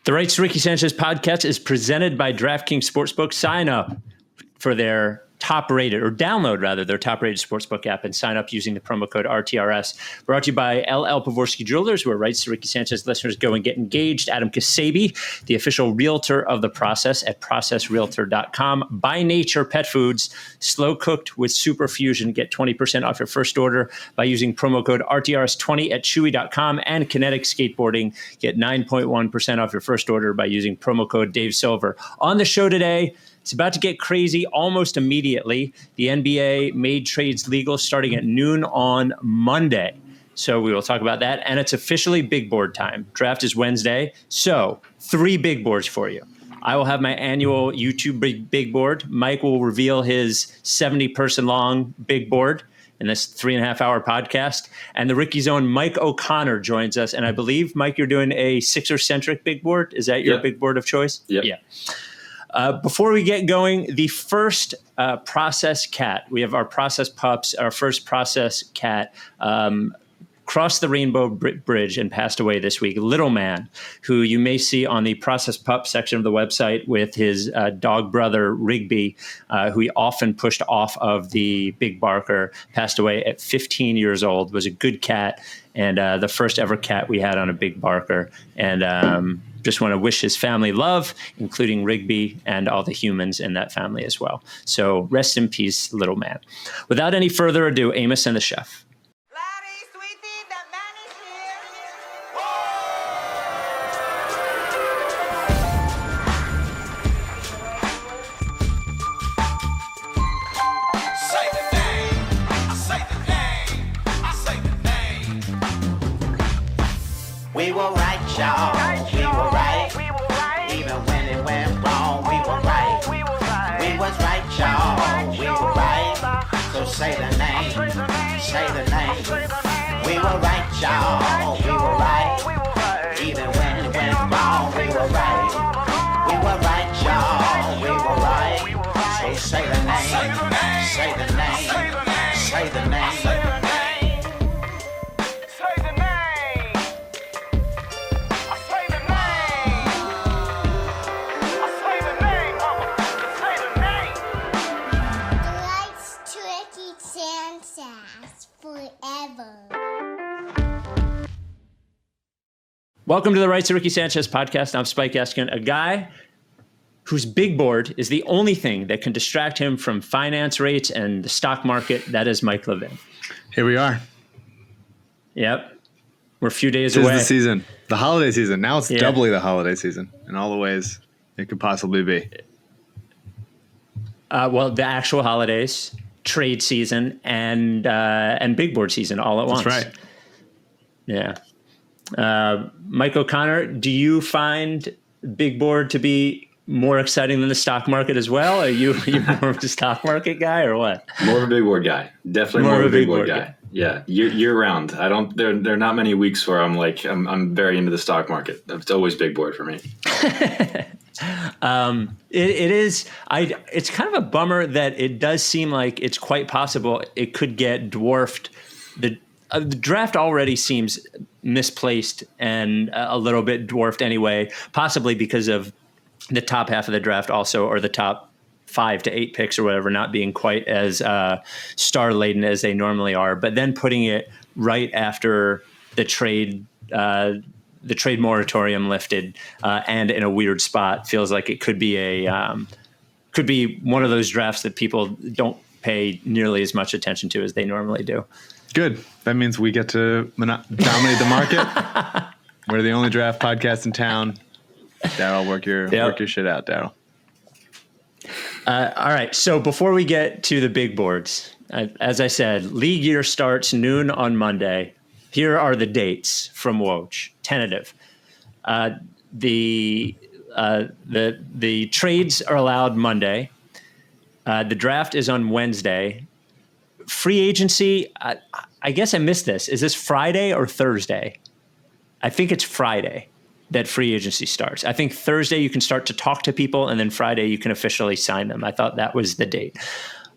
The Rights to Ricky Sanchez podcast is presented by DraftKings Sportsbook. Sign up for their download their top-rated sportsbook app and sign up using the promo code RTRS. Brought to you by LL Pavorsky Jewelers, where Rights to Ricky Sanchez listeners go and get engaged. Adam Kasabi, the official realtor of The Process at processrealtor.com. By Nature Pet Foods, slow cooked with super fusion. Get 20% off your first order by using promo code RTRS20 at chewy.com. And Kinetic Skateboarding, get 9.1% off your first order by using promo code Dave Silver. On the show today, it's about to get crazy almost immediately. The NBA made trades legal starting at noon on Monday. So we will talk about that. And it's officially big board time. Draft is Wednesday. So 3 big boards for you. I will have my annual YouTube big board. Mike will reveal his 70-person long big board in this 3.5-hour podcast. And the Ricky's own Mike O'Connor joins us. And I believe, Mike, you're doing a Sixers-Centric big board. Is that your big board of choice? Yep. Yeah. Before we get going, the first process cat, we have our process pups, our first process cat crossed the Rainbow Bridge and passed away this week. Little Man, who you may see on the process pup section of the website with his dog brother Rigby, who he often pushed off of the big barker, passed away at 15 years old, was a good cat and the first ever cat we had on a big barker. And just want to wish his family love, including Rigby and all the humans in that family as well. So rest in peace, Little Man. Without any further ado, Amos and the Chef. We were right, y'all. We were right. Even when it went wrong, we were right. We was right, y'all. We were right. So say the name. Say the name. We were right, y'all. We were right. Even when it went wrong, we were right. We were right, y'all. We were right. So say the name. Say the name. Say the name. Welcome to the Rights to Ricky Sanchez podcast. I'm Spike Eskin, a guy whose big board is the only thing that can distract him from finance rates and the stock market. That is Mike Levin. Here we are. Yep. We're a few days away. Tis the season, the holiday season. Now it's doubly the holiday season in all the ways it could possibly be. Well, the actual holidays, trade season, and big board season all at once. That's right. Yeah. Mike O'Connor, do you find big board to be more exciting than the stock market as well? Are you more of a stock market guy or what? More of a big board guy. Definitely more of a big board guy. Yeah, year round. I don't. There are not many weeks where I'm very into the stock market. It's always big board for me. It is. It's kind of a bummer that it does seem like it's quite possible it could get dwarfed. The draft already seems misplaced and a little bit dwarfed anyway, possibly because of the top half of the draft also, or the top 5 to 8 picks or whatever, not being quite as star laden as they normally are. But then putting it right after the trade moratorium lifted and in a weird spot feels like it could be could be one of those drafts that people don't pay nearly as much attention to as they normally do. Good. That means we get to dominate the market. We're the only draft podcast in town. Daryl, work your shit out, Daryl. All right. So before we get to the big boards, as I said, league year starts noon on Monday. Here are the dates from Woj, tentative. The trades are allowed Monday. The draft is on Wednesday. Free agency, I guess I missed this. Is this Friday or Thursday? I think it's Friday that free agency starts. I think Thursday you can start to talk to people, and then Friday you can officially sign them. I thought that was the date.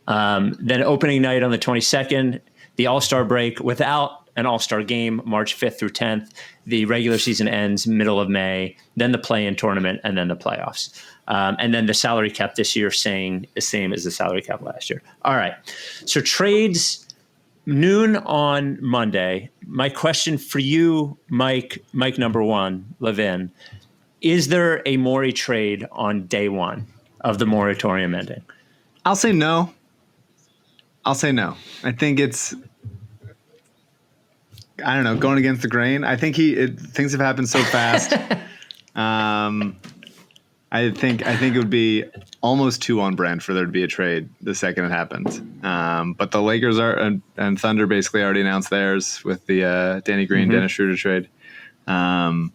Then opening night on the 22nd, the All-Star break without an All-Star game, March 5th through 10th. The regular season ends middle of May, then the play-in tournament, and then the playoffs. And then the salary cap this year staying the same as the salary cap last year. All right. So trades noon on Monday. My question for you, Mike number one, Levin, is there a Morey trade on day one of the moratorium ending? I'll say no. I think it's, I don't know, going against the grain. I think things have happened so fast. I think it would be almost too on brand for there to be a trade the second it happens. But the Lakers and Thunder basically already announced theirs with the Danny Green, Dennis Schroeder trade. I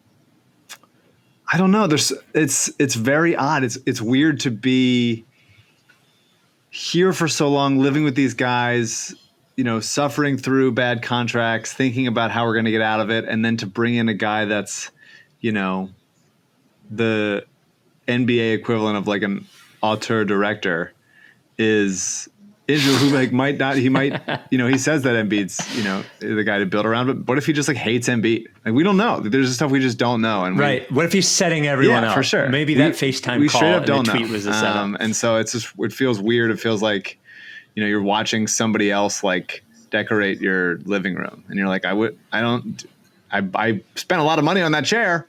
don't know. It's very odd. It's weird to be here for so long, living with these guys, suffering through bad contracts, thinking about how we're going to get out of it, and then to bring in a guy that's, the NBA equivalent of like an auteur director is who like might not, he might, he says that Embiid's, the guy to build around, but what if he just like hates Embiid? Like, we don't know. There's stuff we just don't know. And what if he's setting everyone up? For sure. Maybe that FaceTime call and the tweet was a setup. And so it feels weird. It feels like, you're watching somebody else like decorate your living room and you're like, I spent a lot of money on that chair.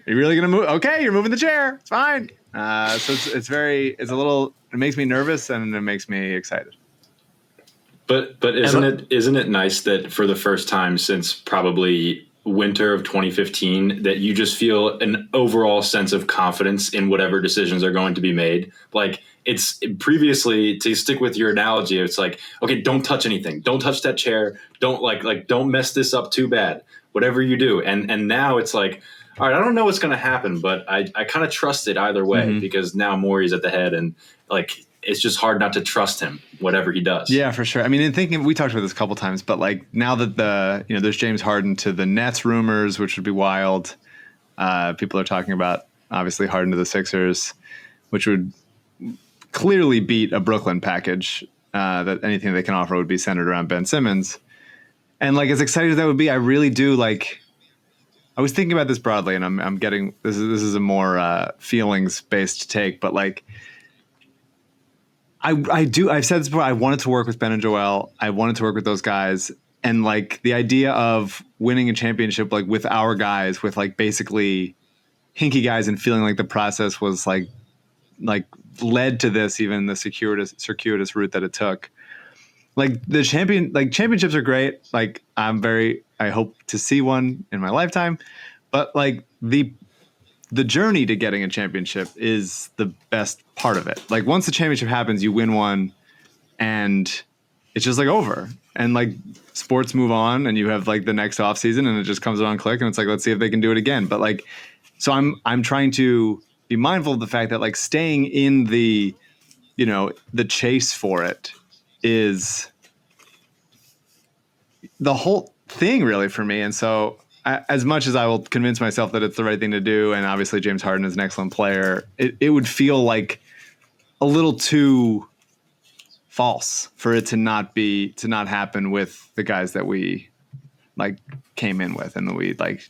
Are you really going to move? Okay, you're moving the chair. It's fine. So it makes me nervous and it makes me excited. But isn't it nice that for the first time since probably winter of 2015 that you just feel an overall sense of confidence in whatever decisions are going to be made? Like, it's previously, to stick with your analogy, it's like, okay, don't touch anything. Don't touch that chair. Don't don't mess this up too bad. Whatever you do. And now it's like, all right, I don't know what's going to happen, but I kind of trust it either way because now Morey's at the head and like it's just hard not to trust him, whatever he does. Yeah, for sure. I mean, in thinking, we talked about this a couple times, but like now that there's James Harden to the Nets rumors, which would be wild. People are talking about obviously Harden to the Sixers, which would clearly beat a Brooklyn package. That anything they can offer would be centered around Ben Simmons. And like, as excited as that would be, I really do like. I was thinking about this broadly, and I'm getting this is a more feelings based take, but like I've said this before. I wanted to work with Ben and Joel. I wanted to work with those guys, and like the idea of winning a championship like with our guys, with like basically hinky guys, and feeling like the process was like led to this, even the circuitous route that it took. Like championships are great. Like I hope to see one in my lifetime, but like the journey to getting a championship is the best part of it. Like once the championship happens, you win one and it's just like over, and like sports move on and you have like the next off season and it just comes on click and it's like, let's see if they can do it again. But like, so I'm trying to be mindful of the fact that like staying in the chase for it is the whole thing really for me. And so as much as I will convince myself that it's the right thing to do, and obviously James Harden is an excellent player, it would feel like a little too false for it to not happen with the guys that we like came in with and that we like,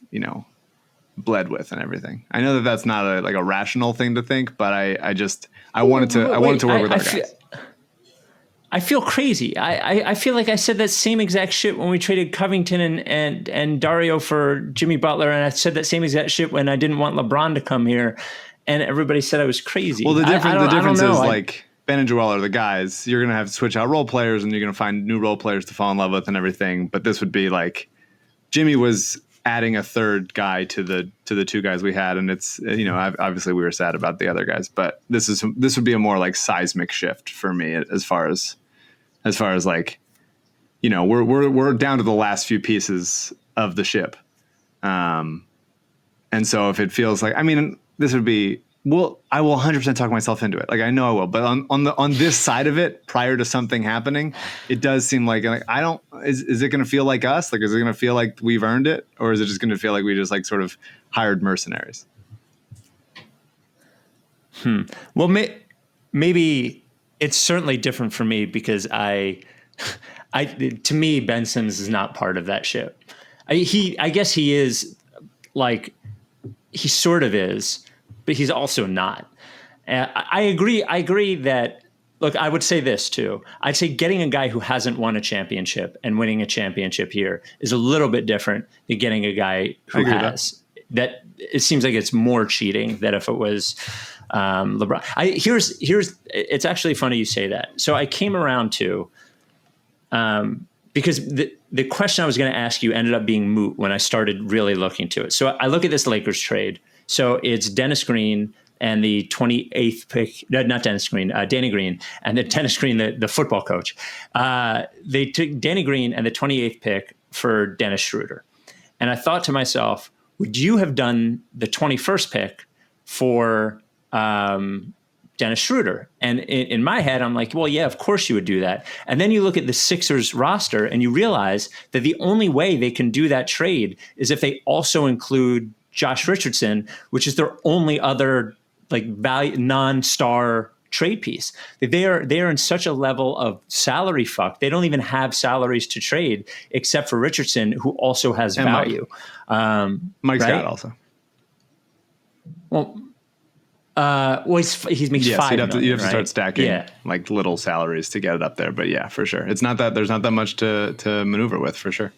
bled with and everything. I know that that's not a rational thing to think, but I wanted to work with our guys. I feel crazy. I feel like I said that same exact shit when we traded Covington and Dario for Jimmy Butler, and I said that same exact shit when I didn't want LeBron to come here, and everybody said I was crazy. Well, the difference is like Ben and Joel are the guys. You're gonna have to switch out role players, and you're gonna find new role players to fall in love with and everything. But this would be like Jimmy was adding a third guy to the two guys we had, and it's obviously we were sad about the other guys, but this would be a more like seismic shift for me as far as like we're down to the last few pieces of the ship, and so if it feels like this would be I will 100% talk myself into it. Like I know I will, but on this side of it, prior to something happening, it does seem like I don't. Is it going to feel like us? Like is it going to feel like we've earned it, or is it just going to feel like we just like sort of hired mercenaries? Well, maybe it's certainly different for me because I To me, Ben Simmons is not part of that ship. I guess he is, like, he sort of is, but he's also not. I agree that, look, I would say this too. I'd say getting a guy who hasn't won a championship and winning a championship here is a little bit different than getting a guy who has. That it seems like it's more cheating than if it was LeBron. Here's it's actually funny you say that. So I came around to, because the question I was going to ask you ended up being moot when I started really looking to it. So I look at this Lakers trade. So it's Dennis Green and the 28th pick, not Dennis Green, Danny Green, and the Dennis Green, the football coach. They took Danny Green and the 28th pick for Dennis Schroeder. And I thought to myself, would you have done the 21st pick for Dennis Schroeder? And in my head, I'm like, well, yeah, of course you would do that. And then you look at the Sixers roster and you realize that the only way they can do that trade is if they also include Josh Richardson, which is their only other like value non-star trade piece. They are in such a level of salary fuck. They don't even have salaries to trade except for Richardson, who also has and value. Mike right? Scott also. Well, he makes $5 million. You'd have to right? start stacking Yeah. like little salaries to get it up there. But yeah, for sure. It's not that there's not that much to maneuver with, for sure.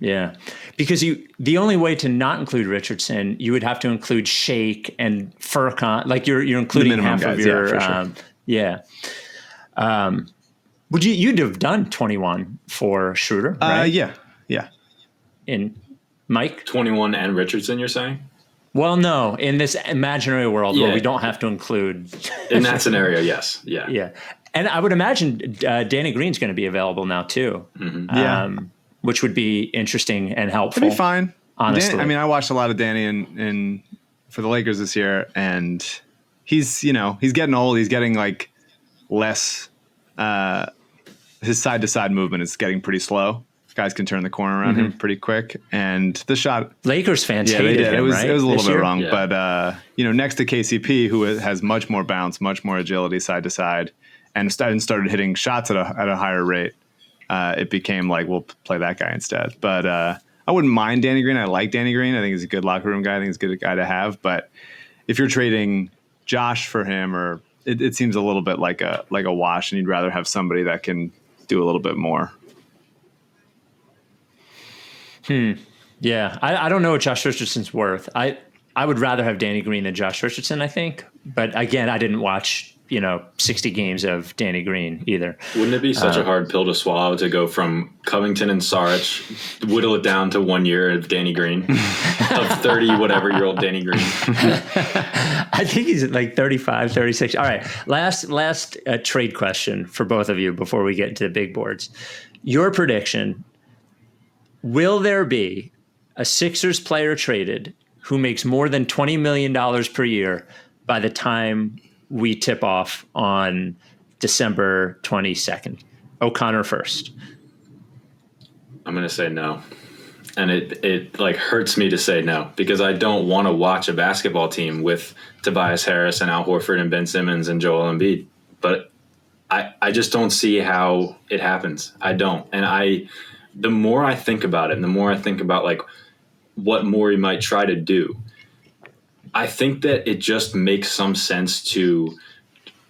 Yeah, because the only way to not include Richardson, you would have to include Shake and Furkan. Like you're including half guys, of your yeah, for sure. Would you'd have done 21 for Schroeder? Right? Yeah. In Mike 21 and Richardson, you're saying? Well, no. In this imaginary world where Yeah. we don't have to include In that scenario, yes. Yeah. yeah, and I would imagine Danny Green's going to be available now too. Mm-hmm. Which would be interesting and helpful. It'd be fine. Honestly. I watched a lot of Danny in for the Lakers this year, and he's getting old. He's getting like less. His side to side movement is getting pretty slow. Guys can turn the corner around him pretty quick, and the shot. Lakers fans Yeah, they hated did. him, It was right? a little this bit year? wrong, Yeah. but next to KCP, who has much more bounce, much more agility side to side, and started hitting shots at a higher rate. It became like, we'll play that guy instead. But I wouldn't mind Danny Green. I like Danny Green. I think he's a good locker room guy. I think he's a good guy to have. But if you're trading Josh for him, or it seems a little bit like a wash, and you'd rather have somebody that can do a little bit more. Yeah, I don't know what Josh Richardson's worth. I would rather have Danny Green than Josh Richardson, I think. But again, I didn't watch 60 games of Danny Green either. Wouldn't it be such a hard pill to swallow to go from Covington and Saric, whittle it down to 1 year of Danny Green, of 30 whatever year old Danny Green? I think he's at like 35, 36. All right, last trade question for both of you before we get into the big boards. Your prediction: will there be a Sixers player traded who makes more than $20 million per year by the time we tip off on December 22nd? O'Connor first. I'm going to say no. And it like hurts me to say no, because I don't want to watch a basketball team with Tobias Harris and Al Horford and Ben Simmons and Joel Embiid. But I just don't see how it happens. I don't. And the more I think about it, and the more I think about like what Morey might try to do, I think that it just makes some sense to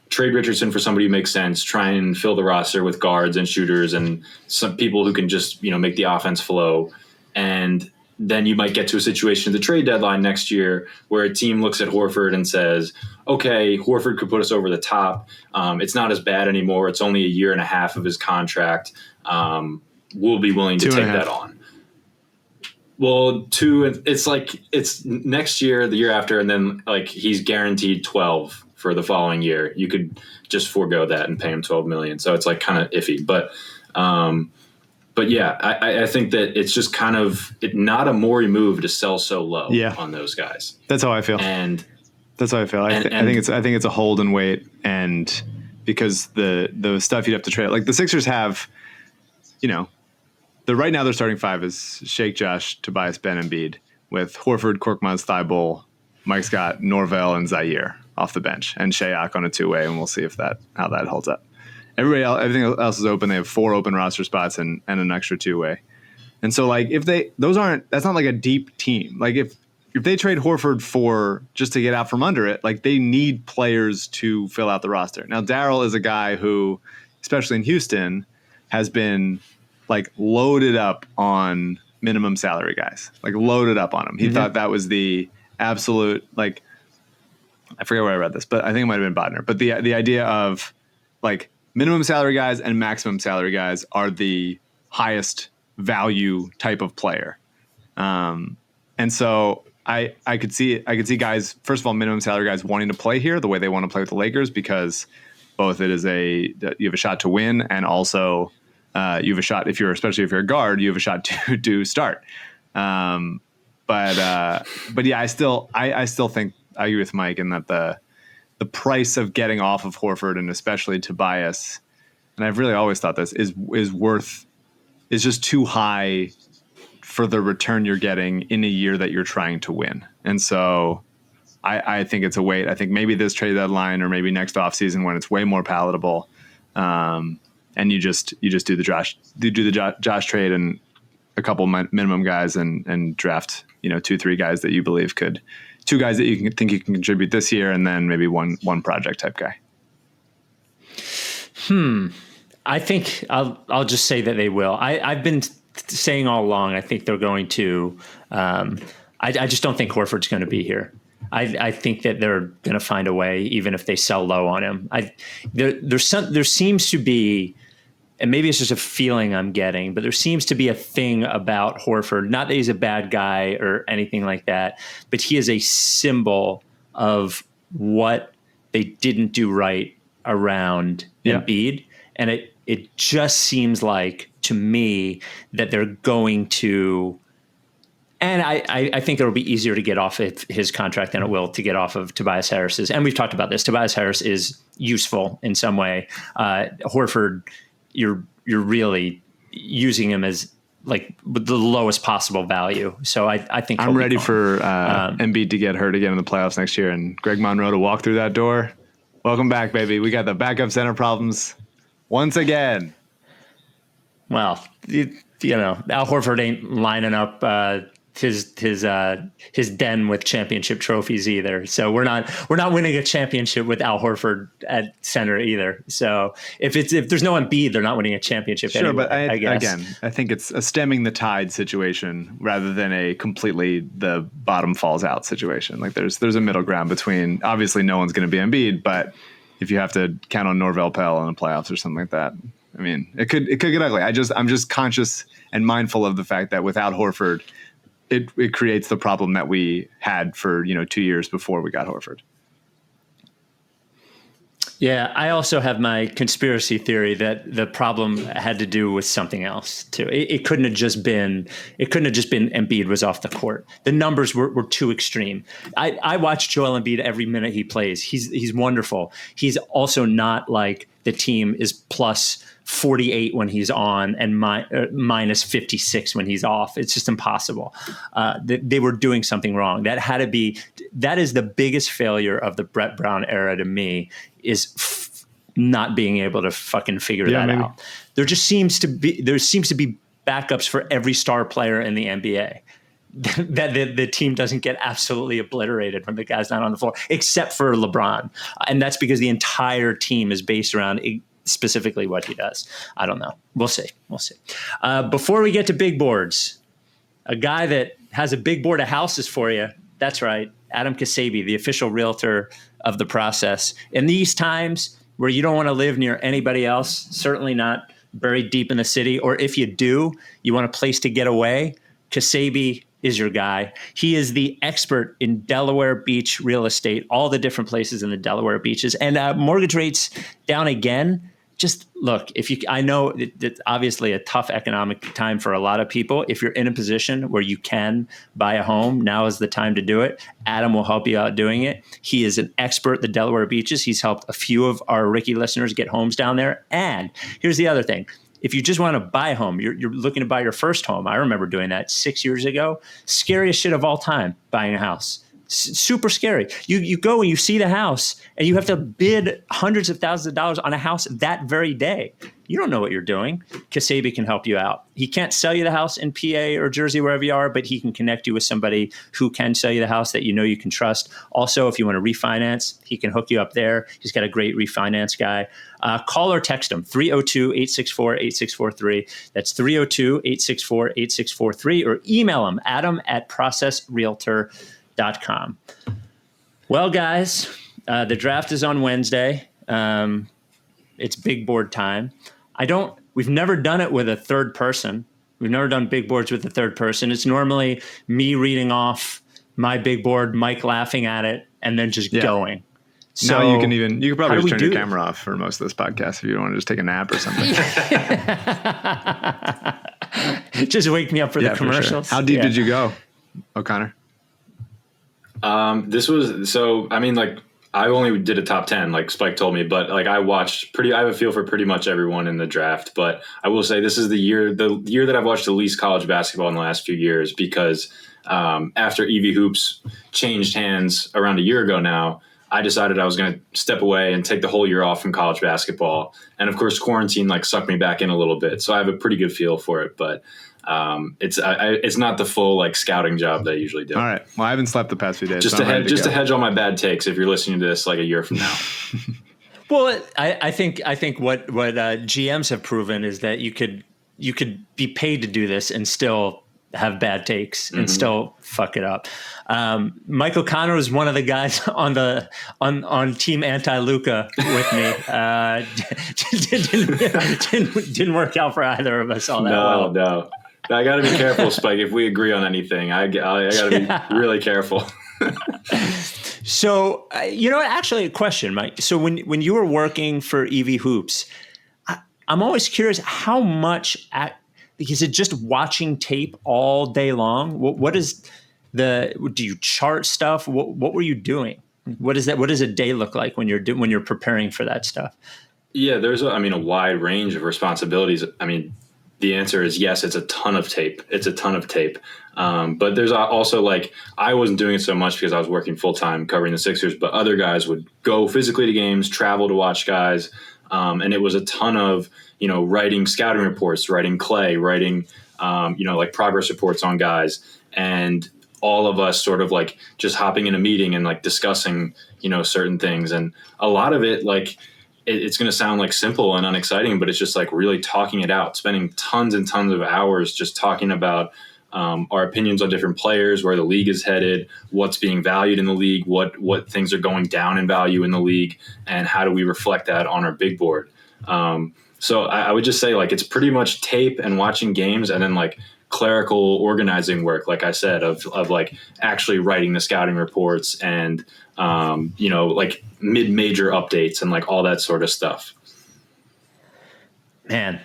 trade Richardson for somebody who makes sense, try and fill the roster with guards and shooters and some people who can just, make the offense flow. And then you might get to a situation at the trade deadline next year where a team looks at Horford and says, okay, Horford could put us over the top. It's not as bad anymore. It's only a year and a half of his contract. We'll be willing to take that on. Well, it's next year, the year after, and then like he's guaranteed 12 for the following year. You could just forego that and pay him $12 million. So it's like kind of iffy, but yeah, I think that it's just kind of not a Morey move to sell so low on those guys. That's how I feel. And that's how I feel. I think it's a hold and wait, and because the stuff you'd have to trade, like the Sixers have, right now their starting five is Shake, Josh, Tobias, Ben, Embiid, with Horford, Korkmaz, Thibault, Mike Scott, Norvell, and Zaire off the bench, and Shayak on a two-way, and we'll see how that holds up. everything else is open. They have 4 open roster spots and an extra 2-way. And so like that's not like a deep team. Like if they trade Horford for just to get out from under it, like they need players to fill out the roster. Now Darryl is a guy who, especially in Houston, has been like loaded up on minimum salary guys, like loaded up on them. He thought that was the absolute, like, I forget where I read this, but I think it might've been Bodner, but the idea of like minimum salary guys and maximum salary guys are the highest value type of player. And so I could see guys, first of all, minimum salary guys wanting to play here the way they want to play with the Lakers, because both you have a shot to win, and also you have a shot, especially if you're a guard, you have a shot to start. But yeah, I still think I agree with Mike in that the price of getting off of Horford, and especially Tobias, and I've really always thought this is just too high for the return you're getting in a year that you're trying to win. And so I think it's a wait. I think maybe this trade deadline, or maybe next offseason when it's way more palatable, and you just do the Josh trade and a couple minimum guys and draft 2-3 guys that you believe could, 2 guys that you think you can contribute this year, and then maybe one project type guy. I think I'll just say that they will. I've been saying all along, I think they're going to. I just don't think Horford's going to be here. I think that they're going to find a way, even if they sell low on him. There seems to be, and maybe it's just a feeling I'm getting, but there seems to be a thing about Horford. Not that he's a bad guy or anything like that, but he is a symbol of what they didn't do right around Embiid. And it just seems like, to me, that they're going to, and I think it'll be easier to get off of his contract than it will to get off of Tobias Harris's. And we've talked about this. Tobias Harris is useful in some way. Horford, you're really using him as like the lowest possible value. So I think I'm ready for Embiid to get hurt again in the playoffs next year, and Greg Monroe to walk through that door. Welcome back, baby. We got the backup center problems once again. Well, Al Horford ain't lining up his den with championship trophies either. So we're not winning a championship with Al Horford at center either. So if there's no Embiid, they're not winning a championship. Sure, anyway, but I guess. Again, I think it's a stemming the tide situation rather than a completely the bottom falls out situation. Like there's a middle ground between, obviously no one's going to be Embiid, but if you have to count on Norvel Pell in the playoffs or something like that, I mean, it could get ugly. I'm just conscious and mindful of the fact that without Horford, it creates the problem that we had for 2 years before we got Horford. Yeah, I also have my conspiracy theory that the problem had to do with something else too. It couldn't have just been Embiid was off the court. The numbers were too extreme. I watch Joel Embiid every minute he plays. He's wonderful. He's also not like the team is plus 48 when he's on and minus 56 when he's off. It's just impossible. They were doing something wrong. That is the biggest failure of the Brett Brown era to me, is not being able to fucking figure that out. There seems to be backups for every star player in the NBA. That the team doesn't get absolutely obliterated when the guy's not on the floor, except for LeBron. And that's because the entire team is based around specifically what he does. I don't know. We'll see. Before we get to big boards, a guy that has a big board of houses for you. That's right. Adam Kasabi, the official realtor of the process. In these times where you don't want to live near anybody else, certainly not buried deep in the city, or if you do, you want a place to get away, Kasabi is your guy. He is the expert in Delaware Beach real estate, all the different places in the Delaware beaches, and mortgage rates down again. Just look, I know it's obviously a tough economic time for a lot of people. If you're in a position where you can buy a home, now is the time to do it. Adam will help you out doing it. He is an expert at the Delaware beaches. He's helped a few of our Ricky listeners get homes down there. And here's the other thing. If you just want to buy a home, you're looking to buy your first home. I remember doing that 6 years ago. Scariest shit of all time, buying a house. super scary. You go and you see the house and you have to bid hundreds of thousands of dollars on a house that very day. You don't know what you're doing. Kasabi can help you out. He can't sell you the house in PA or Jersey, wherever you are, but he can connect you with somebody who can sell you the house that you know you can trust. Also, if you want to refinance, he can hook you up there. He's got a great refinance guy. Call or text him, 302-864-8643. That's 302-864-8643. Or email him, adam@processrealtor.com. Well, guys, the draft is on Wednesday. It's big board time. We've never done it with a third person. We've never done big boards with a third person. It's normally me reading off my big board, Mike laughing at it, and then just going. So now you could probably just turn your this? camera off for most of this podcast if you don't want to just take a nap or something. Just wake me up for the commercials. For sure. How deep did you go, O'Connor? I only did a top 10, like Spike told me, but like I have a feel for pretty much everyone in the draft. But I will say this is the year that I've watched the least college basketball in the last few years, because after EV Hoops changed hands around a year ago now, I decided I was going to step away and take the whole year off from college basketball. And of course, quarantine like sucked me back in a little bit. So I have a pretty good feel for it, but it's not the full like scouting job that I usually do. All right. Well, I haven't slept the past few days. Just to hedge all my bad takes if you're listening to this like a year from now. Well, I think what GMs have proven is that you could be paid to do this and still have bad takes and still fuck it up. Mike O'Connor was one of the guys on Team Anti-Luka with me. Didn't work out for either of us all that well. No. I got to be careful, Spike. If we agree on anything, I got to be really careful. So, actually a question, Mike. So when you were working for EV Hoops, I'm always curious how much is it just watching tape all day long? What is do you chart stuff? What were you doing? What does a day look like when you're preparing for that stuff? Yeah, there's a wide range of responsibilities. The answer is yes. It's a ton of tape. But there's also I wasn't doing it so much because I was working full time covering the Sixers, but other guys would go physically to games, travel to watch guys. And it was a ton of, writing scouting reports, writing clay, writing, progress reports on guys, and all of us sort of just hopping in a meeting and discussing, certain things. And a lot of it, it's going to sound simple and unexciting, but it's just really talking it out, spending tons and tons of hours just talking about our opinions on different players, where the league is headed, what's being valued in the league, what things are going down in value in the league, and how do we reflect that on our big board. So I would just say it's pretty much tape and watching games, and then clerical organizing work, like I said, of actually writing the scouting reports and mid-major updates and all that sort of stuff. Man,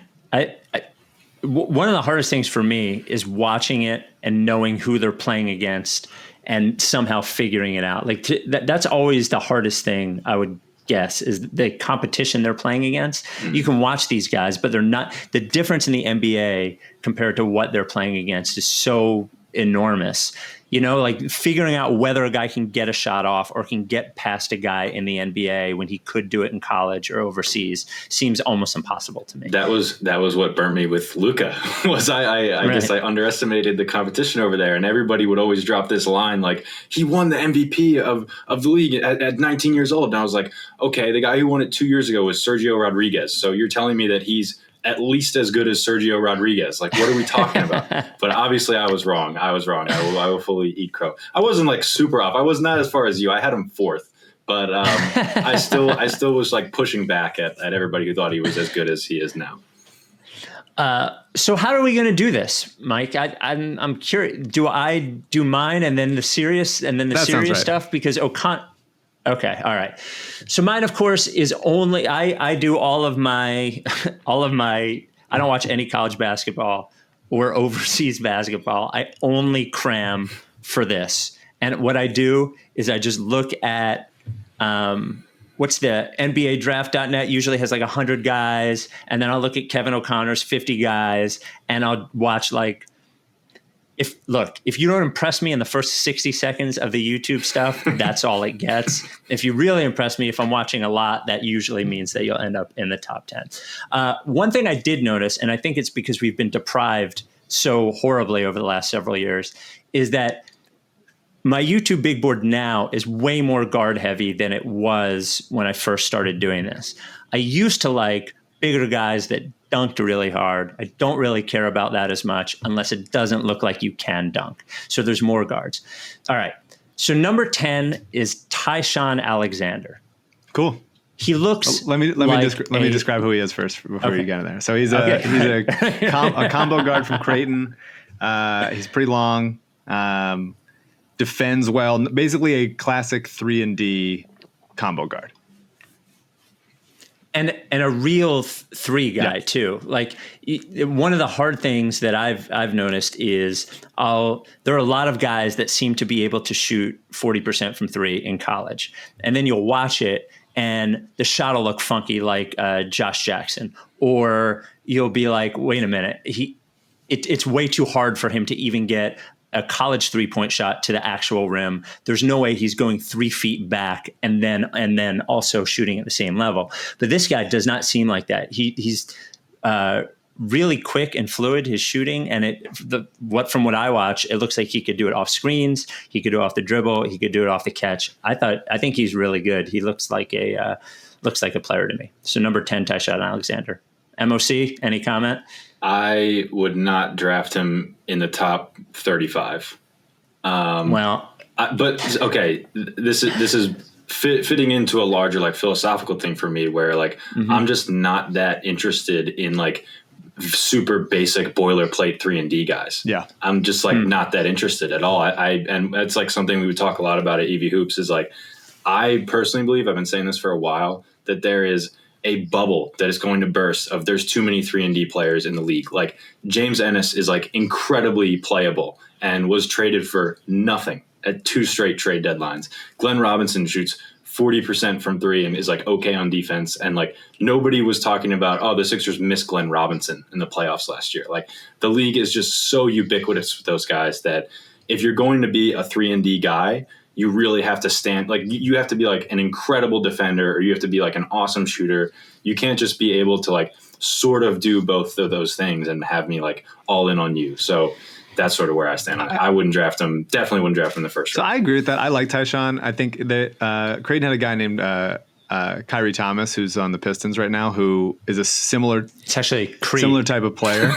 one of the hardest things for me is watching it and knowing who they're playing against and somehow figuring it out. That's always the hardest thing, I would guess, is the competition they're playing against. You can watch these guys, but they're not. The difference in the NBA compared to what they're playing against is so enormous. Figuring out whether a guy can get a shot off or can get past a guy in the NBA when he could do it in college or overseas seems almost impossible to me. That was what burnt me with Luka. I guess I underestimated the competition over there, and everybody would always drop this line he won the MVP of the league at 19 years old. And I was like, okay, the guy who won it 2 years ago was Sergio Rodriguez. So you're telling me that he's at least as good as Sergio Rodriguez. What are we talking about? But obviously I was wrong. I will fully eat crow. I wasn't super off. I was not as far as you. I had him fourth, but I still was pushing back at everybody who thought he was as good as he is now. So how are we going to do this, Mike? I'm curious. Do I do mine and then the serious stuff? Because Okay. All right. So mine, of course, is only, I do all of my, I don't watch any college basketball or overseas basketball. I only cram for this. And what I do is I just look at, what's the NBA draft.net usually has 100 guys. And then I'll look at Kevin O'Connor's 50 guys and I'll watch if you don't impress me in the first 60 seconds of the YouTube stuff, that's all it gets. If you really impress me, if I'm watching a lot, that usually means that you'll end up in the top 10. One thing I did notice, and I think it's because we've been deprived so horribly over the last several years, is that my YouTube big board now is way more guard heavy than it was when I first started doing this. I used to like bigger guys that dunked really hard. I don't really care about that as much unless it doesn't look like you can dunk. So there's more guards. All right. So number 10 is Taishan Alexander. Cool. He looks. Let me describe who he is first before you get in there. So he's a combo guard from Creighton. He's pretty long. Defends well. Basically a classic 3-and-D combo guard. And a real three guy too. Like one of the hard things that I've noticed is there are a lot of guys that seem to be able to shoot 40% from three in college, and then you'll watch it and the shot will look funky like Josh Jackson, or you'll be like, wait a minute, it's way too hard for him to even get a college 3-point shot to the actual rim. There's no way he's going 3 feet back and then also shooting at the same level. But this guy does not seem like that. He's really quick and fluid, his shooting, and from what I watch, it looks like he could do it off screens, he could do it off the dribble, he could do it off the catch. I think he's really good. He looks like a player to me. So number 10, Taishan Alexander. MOC, any comment? I would not draft him in the top 35. But okay, this is fitting into a larger like philosophical thing for me, where like I'm just not that interested in like super basic boilerplate 3-and-D guys. Yeah, I'm just like not that interested at all. And it's like something we would talk a lot about at EV Hoops is like, I personally believe, I've been saying this for a while, that there is a bubble that is going to burst of there's too many 3-and-D players in the league. Like James Ennis is like incredibly playable and was traded for nothing at 2 straight trade deadlines. Glenn Robinson shoots 40% from 3 and is like okay on defense. And like nobody was talking about, oh, the Sixers missed Glenn Robinson in the playoffs last year. Like the league is just so ubiquitous with those guys that if you're going to be a 3-and-D guy, you really have to stand, like you have to be like an incredible defender, or you have to be like an awesome shooter. You can't just be able to like sort of do both of those things and have me like all in on you. So that's sort of where I stand. I wouldn't draft him. Definitely wouldn't draft him in the first round. So I agree with that. I like Taishan. I think that Creighton had a guy named Kyrie Thomas, who's on the Pistons right now, who is a similar type of player.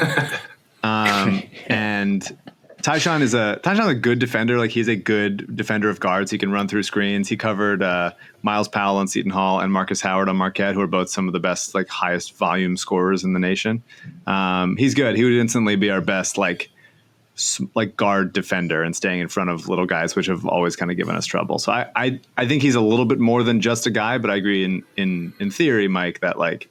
And Taishan's a good defender. Like he's a good defender of guards. He can run through screens. He covered Miles Powell on Seton Hall and Marcus Howard on Marquette, who are both some of the best, like highest volume scorers in the nation. He's good. He would instantly be our best like guard defender and staying in front of little guys, which have always kind of given us trouble. So I think he's a little bit more than just a guy, but I agree in theory, Mike, that like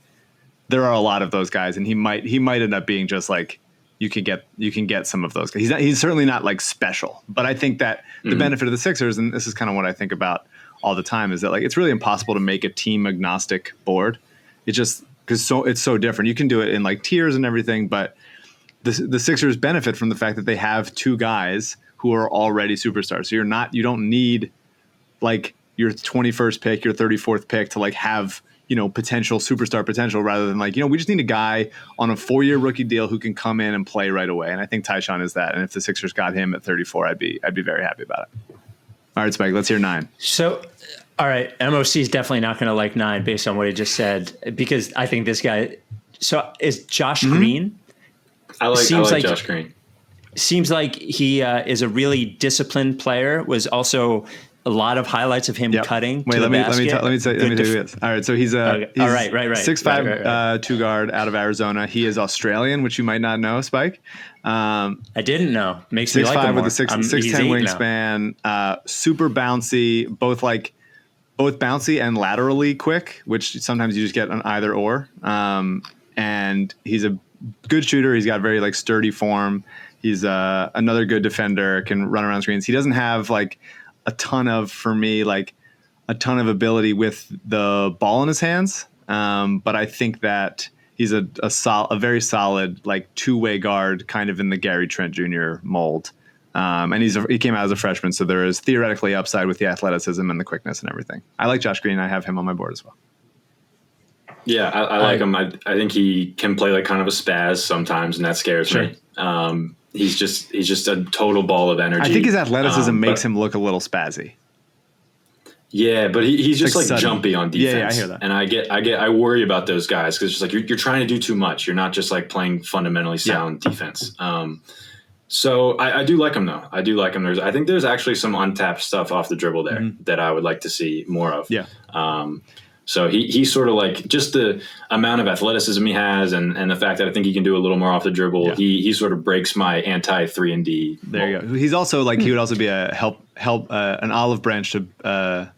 there are a lot of those guys, and he might end up being just like, you can get some of those guys. He's certainly not like special, but I think that the benefit of the Sixers, and this is kind of what I think about all the time, is that like it's really impossible to make a team agnostic board. It just because it's so different. You can do it in like tiers and everything, but the Sixers benefit from the fact that they have 2 guys who are already superstars. So you don't need like your 21st pick, your 34th pick to like have potential superstar potential, rather than like, we just need a guy on a 4-year rookie deal who can come in and play right away. And I think Taishan is that. And if the Sixers got him at 34, I'd be very happy about it. All right, Spike, let's hear 9. So, all right, MOC is definitely not going to like 9 based on what he just said, because I think this guy. So is Josh Green? I like Josh Green. Seems like he is a really disciplined player. Was also a lot of highlights of him cutting. Wait, let me tell you who he is. All right, so he's right. 6'5", 2 guard out of Arizona. He is Australian, which you might not know, Spike. I didn't know. Makes me like him more. With a 6'10" wingspan, super bouncy, both bouncy and laterally quick, which sometimes you just get an either or. And he's a good shooter. He's got very like sturdy form. He's another good defender, can run around screens. He doesn't have like a ton of ability with the ball in his hands. But I think that he's a very solid, like 2-way guard, kind of in the Gary Trent Jr. mold. And he came out as a freshman, so there is theoretically upside with the athleticism and the quickness and everything. I like Josh Green. I have him on my board as well. Yeah, I like him. I think he can play like kind of a spaz sometimes, and that scares me. He's just a total ball of energy. I think his athleticism makes him look a little spazzy. Yeah, but he's just like sudden. Jumpy on defense. Yeah, I hear that. And I worry about those guys because it's just like you're trying to do too much. You're not just like playing fundamentally sound defense. So I do like him though. I do like him. I think there's actually some untapped stuff off the dribble there that I would like to see more of. Yeah. So he's sort of like just the amount of athleticism he has and the fact that I think he can do a little more off the dribble. Yeah. He sort of breaks my anti 3-and-D. There you go. He's also like he would also be a help an olive branch to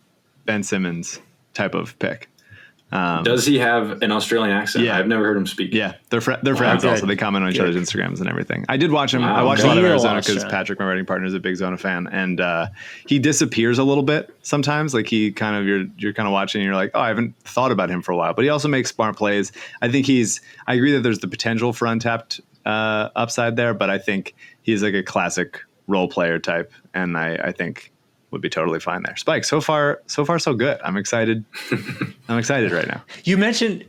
Ben Simmons type of pick. Does he have an Australian accent? Yeah. I've never heard him speak. Yeah, they're friends also. They comment on each other's Instagrams and everything. I did watch him. I watched a lot of Arizona because Patrick, my writing partner, is a big Zona fan, and he disappears a little bit sometimes. Like he kind of you're kind of watching, and you're like, oh, I haven't thought about him for a while. But he also makes smart plays. I think I agree that there's the potential for untapped upside there, but I think he's like a classic role player type, and I think would be totally fine there. Spike, so far so good. I'm excited. I'm excited right now. You mentioned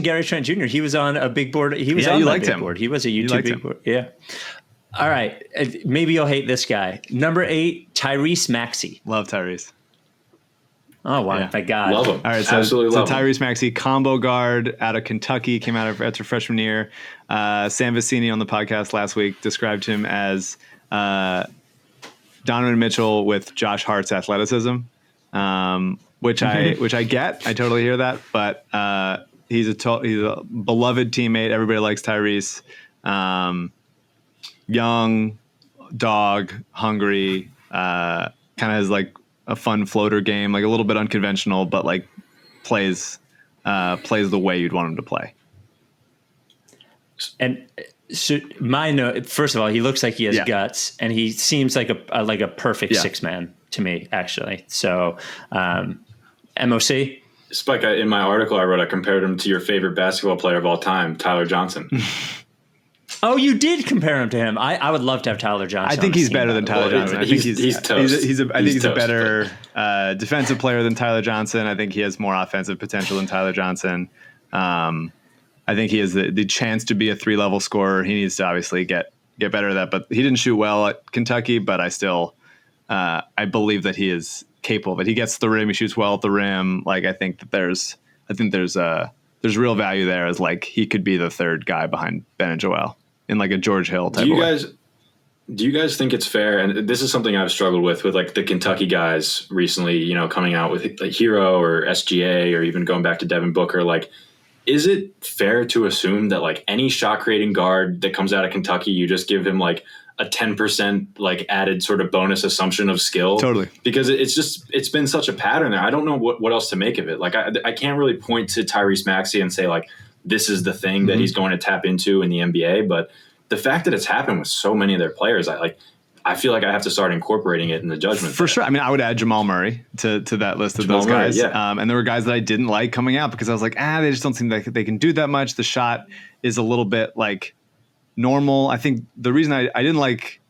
Gary Trent Jr. He was on a big board. He was on a big board. He was a YouTube big board. Yeah. All right. Maybe you'll hate this guy. Number 8, Tyrese Maxey. Love Tyrese. Oh, wow. My God. Love him. All right. So Tyrese Maxey, combo guard out of Kentucky, came out after freshman year. Sam Vecini on the podcast last week described him as Donovan Mitchell with Josh Hart's athleticism, which I get. I totally hear that. But he's a beloved teammate. Everybody likes Tyrese. Young, dog, hungry. Kind of has like a fun floater game, like a little bit unconventional, but like plays the way you'd want him to play. And so my note, first of all, he looks like he has guts, and he seems like a perfect six man to me, actually. So, MOC. Spike, in my article I wrote, I compared him to your favorite basketball player of all time, Tyler Johnson. Oh, you did compare him to him. I would love to have Tyler Johnson. I think he's better than Tyler Johnson. I think he's toast. I think he's a better defensive player than Tyler Johnson. I think he has more offensive potential than Tyler Johnson. I think he has the chance to be a 3-level scorer. He needs to obviously get better at that. But he didn't shoot well at Kentucky. But I still I believe that he is capable. But he gets to the rim. He shoots well at the rim. Like I think there's real value there as like he could be the third guy behind Ben and Joel in like a George Hill type. Do you guys think it's fair? And this is something I've struggled with like the Kentucky guys recently. You know, coming out with like Hero or SGA or even going back to Devin Booker, like. Is it fair to assume that like any shot creating guard that comes out of Kentucky, you just give him like a 10% like added sort of bonus assumption of skill? Totally. Because it's been such a pattern there. I don't know what else to make of it. Like I can't really point to Tyrese Maxey and say like, this is the thing that he's going to tap into in the NBA. But the fact that it's happened with so many of their players, I feel like I have to start incorporating it in the judgment. For sure. I mean, I would add Jamal Murray to that list of those guys. Yeah. And there were guys that I didn't like coming out because I was like, they just don't seem like they can do that much. The shot is a little bit like normal. I think the reason I didn't like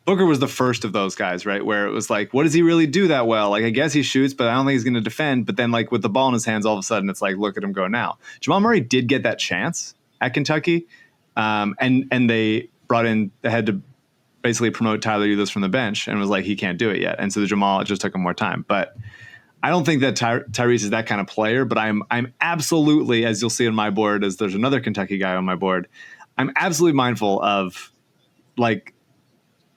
Booker was the first of those guys, right? Where it was like, what does he really do that well? Like, I guess he shoots, but I don't think he's going to defend. But then like with the ball in his hands, all of a sudden it's like, look at him go now. Jamal Murray did get that chance at Kentucky. And they had to basically promote Tyler Ulis from the bench and was like, he can't do it yet. And so the Jamal, it just took him more time. But I don't think that Tyrese is that kind of player, but I'm absolutely, as you'll see on my board, as there's another Kentucky guy on my board, I'm absolutely mindful of like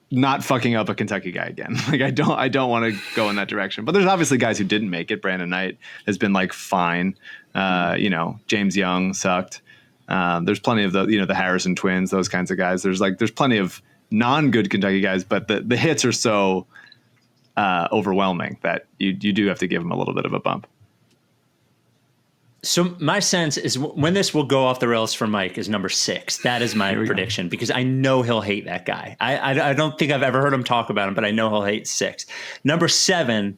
not fucking up a Kentucky guy again. Like I don't want to go in that direction, but there's obviously guys who didn't make it. Brandon Knight has been like fine. James Young sucked. There's plenty of the Harrison twins, those kinds of guys. There's plenty of non-good Kentucky guys, but the hits are so overwhelming that you do have to give them a little bit of a bump. So my sense is when this will go off the rails for Mike is number 6. That is my prediction because I know he'll hate that guy. I don't think I've ever heard him talk about him, but I know he'll hate 6. Number 7,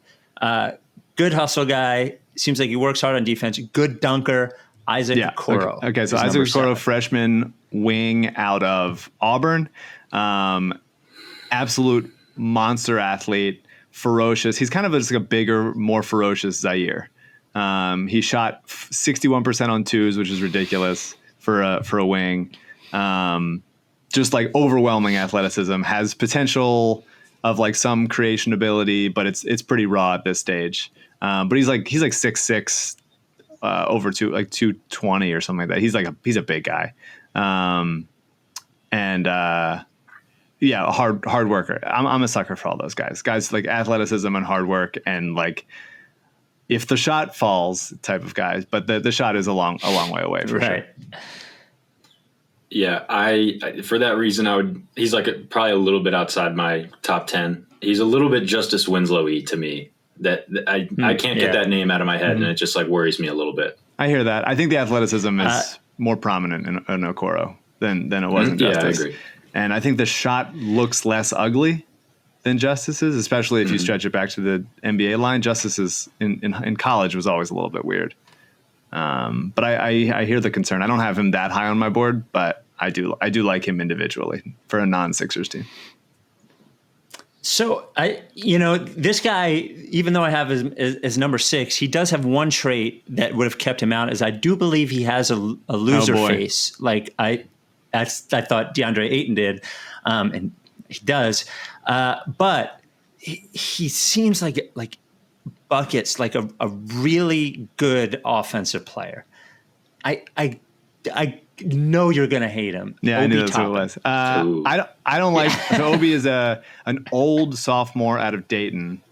good hustle guy. Seems like he works hard on defense. Good dunker. Isaac Okoro. Okay, so Isaac Okoro, freshman wing out of Auburn. Absolute monster athlete, ferocious. He's kind of just like a bigger, more ferocious Zaire. He shot 61% on twos, which is ridiculous for a wing. Just like overwhelming athleticism, has potential of like some creation ability, but it's pretty raw at this stage. But he's like 6'6", over 220 or something like that. He's a big guy. Yeah, hard worker. I'm a sucker for all those guys. Guys like athleticism and hard work, and like if the shot falls type of guys. But the shot is a long way away for sure. Yeah, I for that reason he's like probably a little bit outside my top 10. He's a little bit Justice Winslow-y to me. That I can't get that name out of my head, and it just like worries me a little bit. I hear that. I think the athleticism is more prominent in Okoro than it was in Justice. Yeah, I agree. And I think the shot looks less ugly than Justice's, especially if you stretch it back to the NBA line. Justice's in college was always a little bit weird. But I hear the concern. I don't have him that high on my board, but I do like him individually for a non-Sixers team. So this guy, even though I have as number 6, he does have one trait that would have kept him out, is I do believe he has a loser face. Like I thought DeAndre Ayton did, and he does. But he seems like buckets, like a really good offensive player. I know you're going to hate him. Yeah, Obi I knew that's what it was. I don't like so Obi is an old sophomore out of Dayton.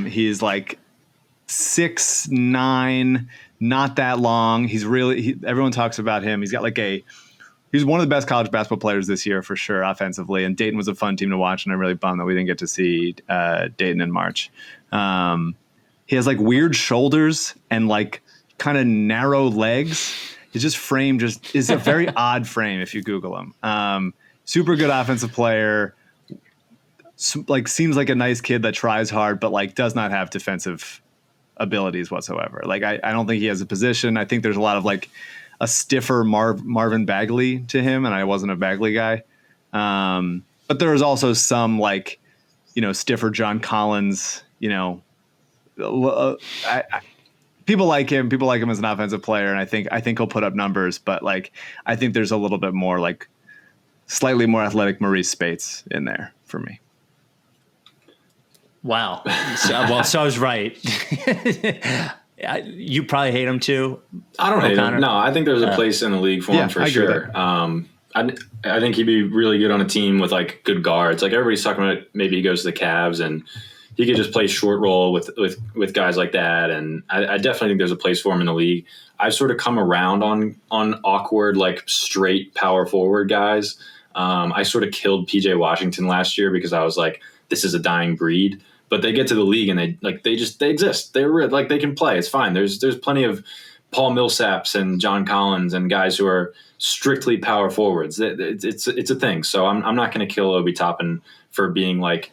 He's like 6'9", not that long. He's everyone talks about him. He's got he's one of the best college basketball players this year for sure offensively. And Dayton was a fun team to watch, and I'm really bummed that we didn't get to see Dayton in March. He has like weird shoulders and like kind of narrow legs. His just frame is a very odd frame if you Google him. Super good offensive player. Like seems like a nice kid that tries hard, but like does not have defensive abilities whatsoever. Like I don't think he has a position. I think there's a lot of like a stiffer Marvin Bagley to him, and I wasn't a Bagley guy. But there was also some like, stiffer John Collins, people like him. People like him as an offensive player, and I think he'll put up numbers. But like, I think there's a little bit more like slightly more athletic Maurice Spates in there for me. Wow. So I was right. You probably hate him too. I don't hate him. No, I think there's a place in the league for him for sure. I think he'd be really good on a team with like good guards. Like everybody's talking about maybe he goes to the Cavs and he could just play short roll with guys like that. And I definitely think there's a place for him in the league. I've sort of come around on awkward, like straight power forward guys. I sort of killed PJ Washington last year because I was like, this is a dying breed. But they get to the league and they exist. They're like, they can play. It's fine. There's plenty of Paul Millsaps and John Collins and guys who are strictly power forwards. It's a thing. So I'm not going to kill Obi Toppin for being like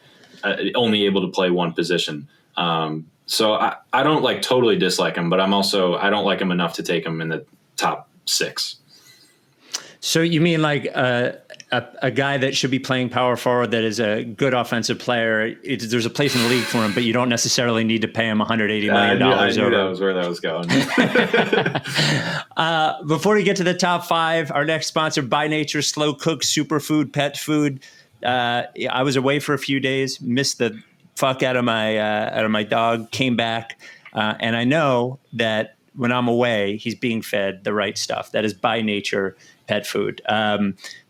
only able to play one position. So I don't like totally dislike him, but I don't like him enough to take him in the top 6. So you mean like a guy that should be playing power forward that is a good offensive player? There's a place in the league for him, but you don't necessarily need to pay him $180 million. I knew that was where that was going. Before we get to the top 5, our next sponsor, By Nature Slow Cook Superfood Pet Food. I was away for a few days, missed the fuck out of my dog, came back, and I know that when I'm away, he's being fed the right stuff. That is By Nature pet food.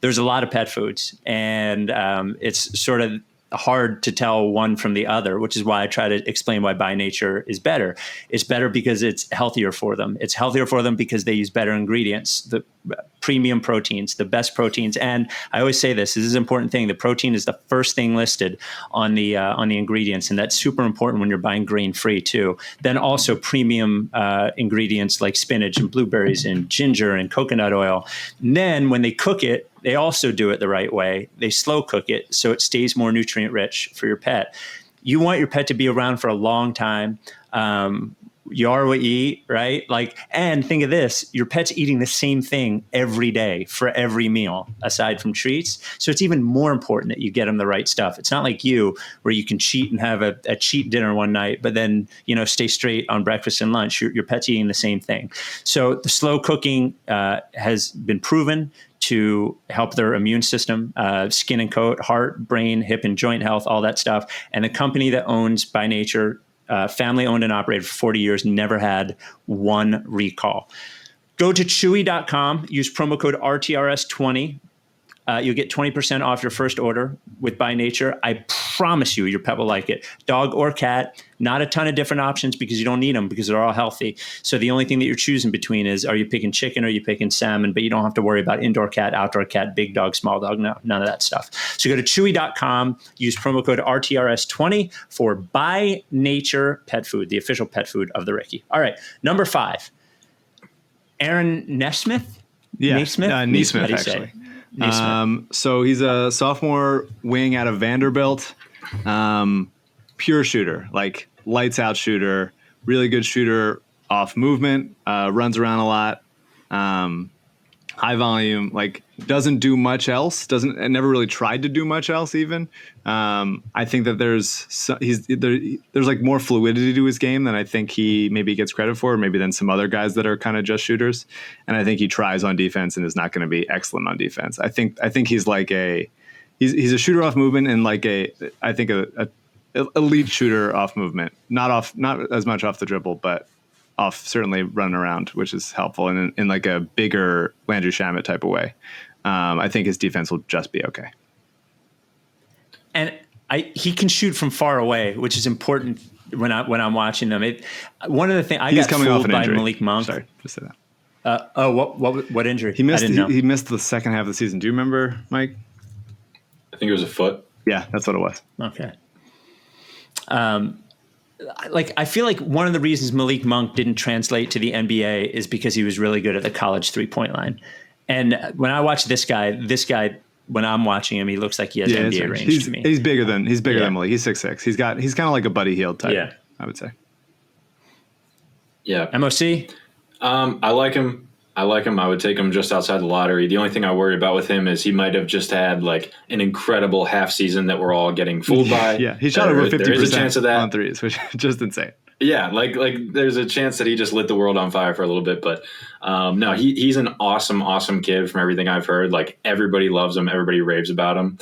There's a lot of pet foods, and it's sort of hard to tell one from the other, which is why I try to explain why By Nature is better. It's better because it's healthier for them. It's healthier for them because they use better ingredients, the premium proteins, the best proteins. And I always say this is an important thing. The protein is the first thing listed on the ingredients, and that's super important when you're buying grain-free too. Then also premium ingredients like spinach and blueberries and ginger and coconut oil. And then when they cook it, they also do it the right way. They slow cook it so it stays more nutrient rich for your pet. You want your pet to be around for a long time. you are what you eat, right? Like, and think of this, your pet's eating the same thing every day for every meal, aside from treats. So it's even more important that you get them the right stuff. It's not like you, where you can cheat and have a cheat dinner one night, but then, stay straight on breakfast and lunch. Your pet's eating the same thing. So the slow cooking has been proven to help their immune system, skin and coat, heart, brain, hip and joint health, all that stuff. And the company that owns By Nature, family owned and operated for 40 years, never had one recall. Go to chewy.com, use promo code RTRS20. You'll get 20% off your first order with By Nature. I promise you, your pet will like it. Dog or cat, not a ton of different options because you don't need them because they're all healthy. So the only thing that you're choosing between is, are you picking chicken or are you picking salmon? But you don't have to worry about indoor cat, outdoor cat, big dog, small dog. No, none of that stuff. So go to chewy.com, use promo code RTRS20 for By Nature pet food, the official pet food of the Ricky. All right, number 5, Aaron Nesmith? Yeah, Nesmith? Nesmith, actually. So he's a sophomore wing out of Vanderbilt, pure shooter, like lights out shooter, really good shooter off movement, runs around a lot, high volume, like doesn't do much else, never really tried to do much else even. I think that there's like more fluidity to his game than I think he maybe gets credit for, maybe than some other guys that are kind of just shooters. And I think he tries on defense and is not going to be excellent on defense. I think he's like he's a shooter off movement and like a elite shooter off movement, not as much off the dribble, but off certainly running around, which is helpful in like a bigger Landry Shamet type of way. I think his defense will just be okay. And he can shoot from far away, which is important when I'm watching them. One of the things He's got coming fooled off an by injury. Malik Monk. Sorry, just say that. What injury? He missed. I didn't know. He missed the second half of the season. Do you remember, Mike? I think it was a foot. Yeah, that's what it was. Okay. I feel like one of the reasons Malik Monk didn't translate to the NBA is because he was really good at the college 3-point line. And when I watch this guy, when I'm watching him, he looks like he has NBA range to me. He's bigger than Malik. He's 6'6". He's kind of like a Buddy Hield type. Yeah. I would say. Yeah. MOC? I like him. I would take him just outside the lottery. The only thing I worry about with him is he might have just had like an incredible half season that we're all getting fooled by. Yeah, he shot over 50% there is a chance of that on threes, which is just insane. Yeah, like there's a chance that he just lit the world on fire for a little bit. But no, he's an awesome kid from everything I've heard. Like everybody loves him. Everybody raves about him.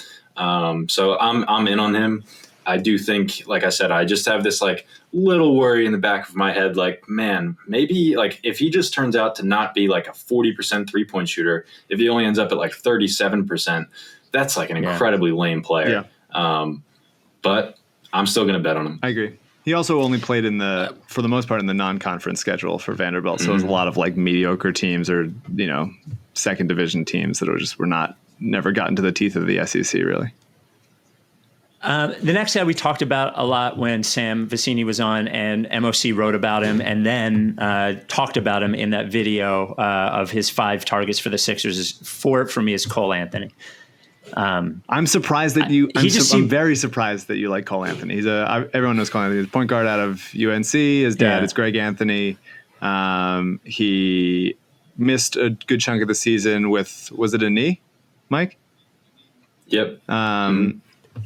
So I'm in on him. I do think, like I said, I just have this like little worry in the back of my head, like, man, maybe like if he just turns out to not be like a 40% 3-point shooter, if he only ends up at like 37%, that's like an incredibly lame player. Yeah. But I'm still going to bet on him. I agree. He also only played for the most part in the non-conference schedule for Vanderbilt. So it was a lot of like mediocre teams or, second division teams that were never gotten to the teeth of the SEC really. The next guy we talked about a lot when Sam Vecini was on and MOC wrote about him and then talked about him in that video of his 5 targets for the Sixers for me is Cole Anthony. I'm surprised that I'm very surprised that you like Cole Anthony. Everyone knows Cole Anthony. He's a point guard out of UNC. His dad is Greg Anthony. He missed a good chunk of the season was it a knee, Mike? Yep.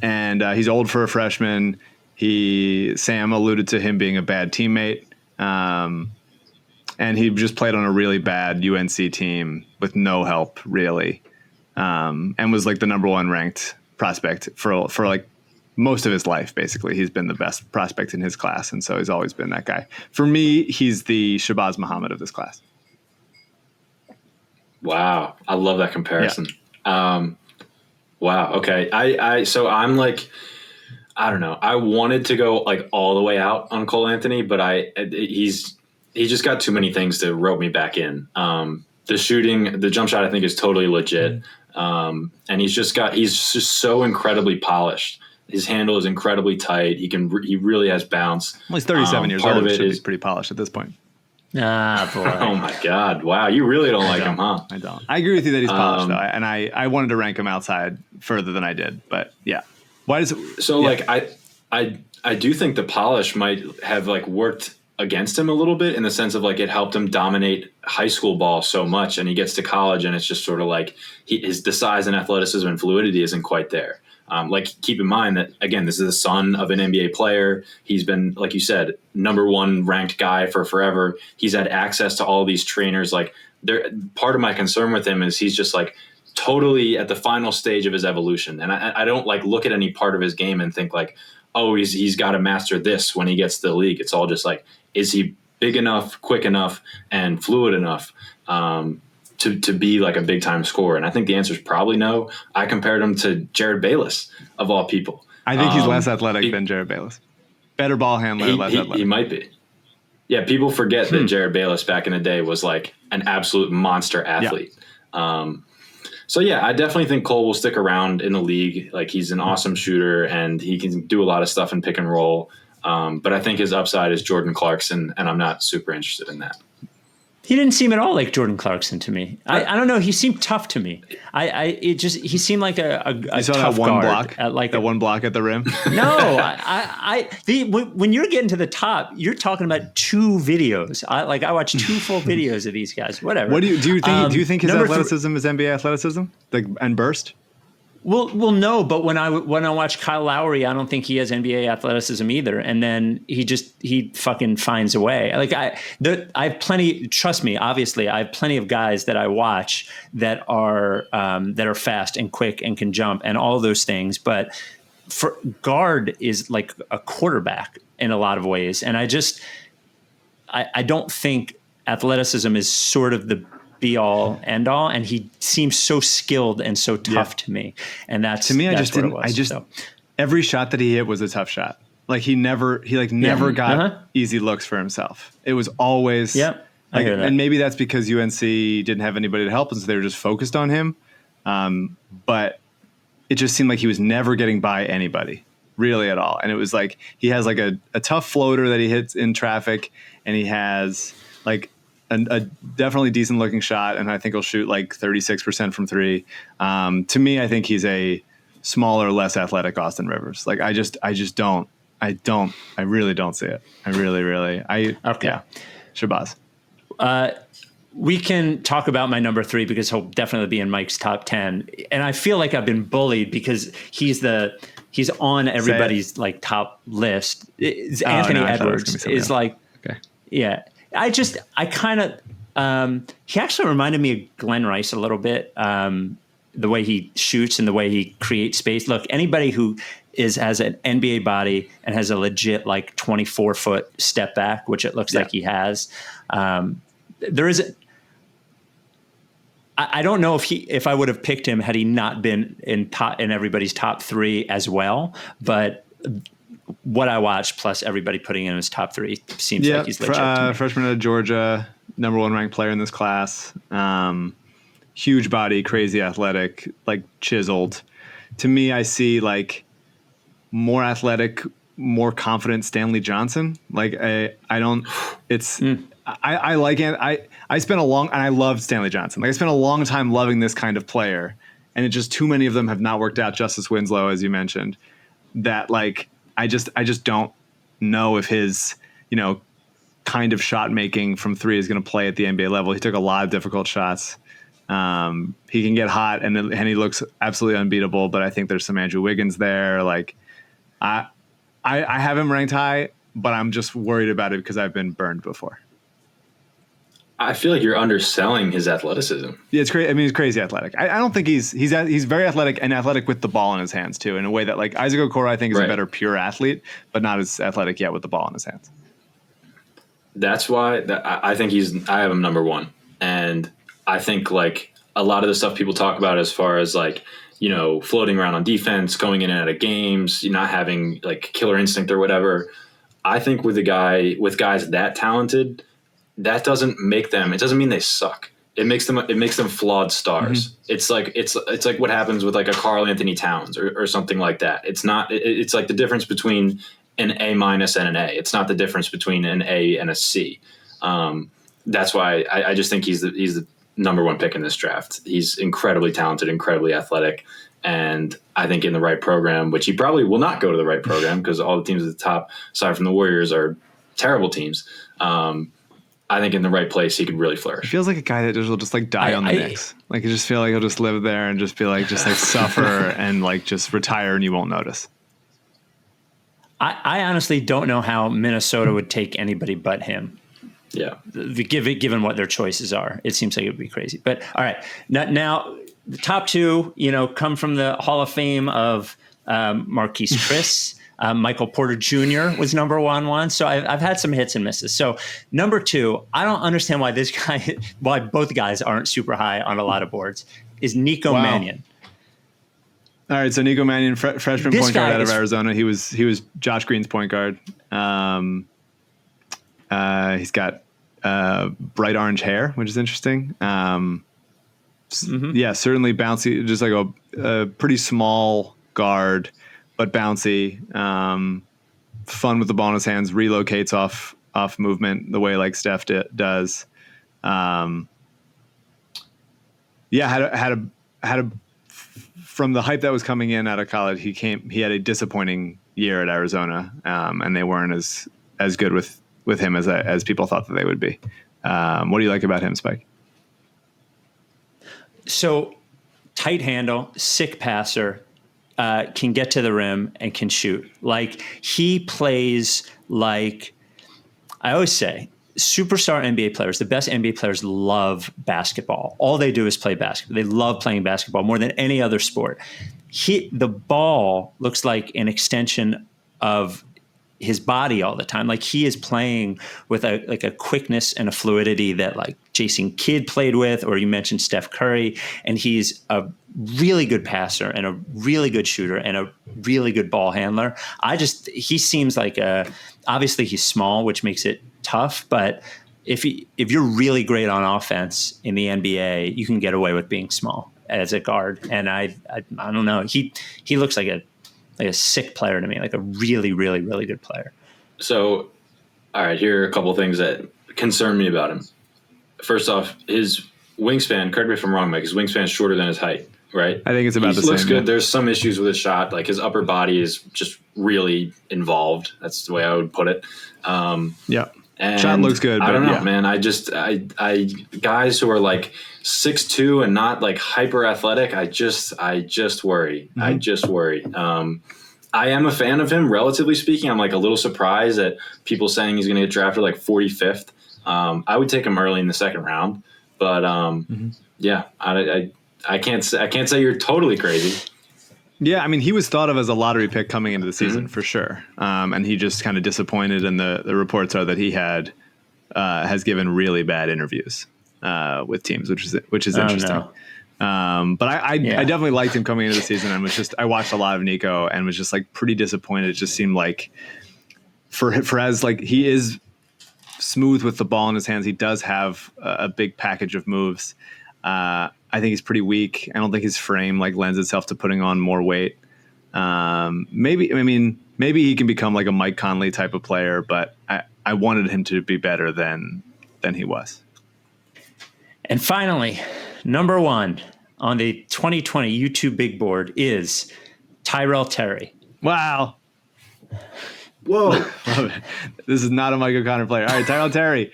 And he's old for a freshman. Sam alluded to him being a bad teammate. And he just played on a really bad UNC team with no help, really. And was like the number 1 ranked prospect for like most of his life, basically. He's been the best prospect in his class. And so he's always been that guy. For me, he's the Shabazz Muhammad of this class. Wow. I love that comparison. Yeah. Wow. Okay. So I'm like, I don't know. I wanted to go like all the way out on Cole Anthony, but he just got too many things to rope me back in. The shooting, the jump shot, I think is totally legit. And he's just so incredibly polished. His handle is incredibly tight. He really has bounce. Well, he's 37 years old. He's pretty polished at this point. Ah, boy. Oh my God. Wow. You really don't like him, huh? I don't. I agree with you that he's polished though. And I wanted to rank him outside further than I did, but yeah. Why does it? So like, I do think the polish might have like worked against him a little bit, in the sense of like it helped him dominate high school ball so much, and he gets to college and it's just sort of like the size and athleticism and fluidity isn't quite there. Like, keep in mind that, again, this is the son of an NBA player. He's been, like you said, number one ranked guy for forever. He's had access to all these trainers. Like, part of my concern with him is he's just like totally at the final stage of his evolution. And I don't like look at any part of his game and think like, oh, he's got to master this when he gets to the league. It's all just like, is he big enough, quick enough, and fluid enough to be like a big time scorer? And I think the answer is probably no. I compared him to Jared Bayless, of all people. I think he's less athletic than Jared Bayless. Better ball handler, less athletic. He might be. Yeah, people forget that Jared Bayless back in the day was like an absolute monster athlete. Yeah. So yeah, I definitely think Cole will stick around in the league. Like, he's an awesome shooter and he can do a lot of stuff in pick and roll. But I think his upside is Jordan Clarkson, and I'm not super interested in that. He didn't seem at all like Jordan Clarkson to me. I don't know. He seemed tough to me. He seemed like a you saw tough that one guard. block, that one block at the rim. No, when you're getting to the top, you're talking about 2 videos. I watched 2 full videos of these guys. Whatever. What do you think his athleticism is NBA athleticism, like, and burst? Well, no. But when I watch Kyle Lowry, I don't think he has NBA athleticism either. And then he fucking finds a way. Like, I have plenty. Trust me. Obviously, I have plenty of guys that I watch that are fast and quick and can jump and all those things. But for guard is like a quarterback in a lot of ways. And I don't think athleticism is sort of the be all end all, and he seems so skilled and so tough to me. And that's to me, every shot that he hit was a tough shot. Like, he never got easy looks for himself. It was always I hear that. And maybe that's because UNC didn't have anybody to help, and so they were just focused on him. But it just seemed like he was never getting by anybody really at all. And it was like he has like a tough floater that he hits in traffic, and he has like a definitely decent looking shot, and I think he'll shoot like 36% from 3. To me, I think he's a smaller, less athletic Austin Rivers. Like, I really don't see it. Yeah. Shabazz. We can talk about my number 3 because he'll definitely be in Mike's top 10. And I feel like I've been bullied because he's on everybody's like top list. Anthony Edwards is like, okay. Yeah. I kind of, he actually reminded me of Glenn Rice a little bit. The way he shoots and the way he creates space. Look, anybody who has an NBA body and has a legit like 24-foot step back, which it looks like he has, there isn't. I don't know if I would have picked him had he not been in everybody's top 3 as well, but what I watched plus everybody putting in his top 3 seems like he's legit. To me. Freshman out of Georgia, number 1 ranked player in this class. Huge body, crazy athletic, like chiseled. To me, I see like more athletic, more confident Stanley Johnson. Like I like it. I spent and I loved Stanley Johnson. Like, I spent a long time loving this kind of player, and it just too many of them have not worked out. Justice Winslow, as you mentioned, that like I just don't know if his kind of shot making from 3 is going to play at the NBA level. He took a lot of difficult shots. He can get hot and he looks absolutely unbeatable, but I think there's some Andrew Wiggins there. Like I have him ranked high, but I'm just worried about it because I've been burned before. I feel like you're underselling his athleticism. Yeah, it's crazy. I mean, he's crazy athletic. I don't think he's very athletic and athletic with the ball in his hands too, in a way that like Isaac Okoro I think is a better pure athlete, but not as athletic yet with the ball in his hands. That's why I think I have him number 1. And I think like a lot of the stuff people talk about as far as like, floating around on defense, going in and out of games, not having like killer instinct or whatever. I think with guys that talented, that doesn't mean they suck. It makes them flawed stars. Mm-hmm. It's like what happens with like a Karl Anthony Towns or something like that. It's like the difference between an A- and an A. It's not the difference between an A and a C. That's why I just think he's the number 1 pick in this draft. He's incredibly talented, incredibly athletic. And I think in the right program, which he probably will not go to the right program because all the teams at the top, aside from the Warriors, are terrible teams. I think in the right place, he could really flourish. It feels like a guy that will just like die on the Knicks. Like, I just feel like he'll just live there and just be like, suffer and like just retire and you won't notice. I honestly don't know how Minnesota would take anybody but him. Yeah. Given what their choices are, it seems like it would be crazy. But all right, now the top two, come from the Hall of Fame of Marquise Chris. Michael Porter Jr. was number one. So I've had some hits and misses. So number two, I don't understand why both guys aren't super high on a lot of boards, is Nico Mannion. All right, so Nico Mannion, freshman point guard out of Arizona. He was Josh Green's point guard. He's got bright orange hair, which is interesting. Yeah, certainly bouncy, just like a pretty small guard, but bouncy. Fun with the ball in his hands, relocates off movement the way like Steph does. Yeah, had a from the hype that was coming in out of college, he had a disappointing year at Arizona, and they weren't as good with him as people thought that they would be. What do you like about him, Spike? So tight handle, sick passer, can get to the rim and can shoot. Like, he plays like, I always say, superstar NBA players, the best NBA players, love basketball. All they do is play basketball. They love playing basketball more than any other sport. The ball looks like an extension of his body all the time. Like, he is playing with a quickness and a fluidity that like Jason Kidd played with, or you mentioned Steph Curry, and he's a really good passer and a really good shooter and a really good ball handler. He seems like obviously he's small, which makes it tough, but if you're really great on offense in the NBA, you can get away with being small as a guard. And I don't know. He looks like a sick player to me, like a really, really, really good player. So, all right, here are a couple of things that concern me about him. First off, his wingspan, correct me if I'm wrong, Mike, his wingspan is shorter than his height, right? I think it's about the same. He looks good. There's some issues with his shot. Like, his upper body is just really involved. That's the way I would put it. Yeah. And shot looks good. I don't know, yeah. man. I guys who are like 6'2" and not like hyper athletic, I just worry. Mm-hmm. I just worry. I am a fan of him, relatively speaking. I'm like a little surprised at people saying he's going to get drafted like 45th. I would take him early in the second round, but yeah, I can't say you're totally crazy. Yeah, I mean, he was thought of as a lottery pick coming into the season for sure, and he just kind of disappointed. And the reports are that he has given really bad interviews with teams, which is interesting. No. But I definitely liked him coming into the season, and I watched a lot of Nico and was just like pretty disappointed. It just seemed like for as like he is smooth with the ball in his hands, he does have a big package of moves. I think he's pretty weak. I don't think his frame like lends itself to putting on more weight. Maybe he can become like a Mike Conley type of player, but I wanted him to be better than he was. And finally, number one on the 2020 YouTube big board is Tyrell Terry. Wow. Whoa. This is not a Mike O'Connor player. All right, Tyrell Terry.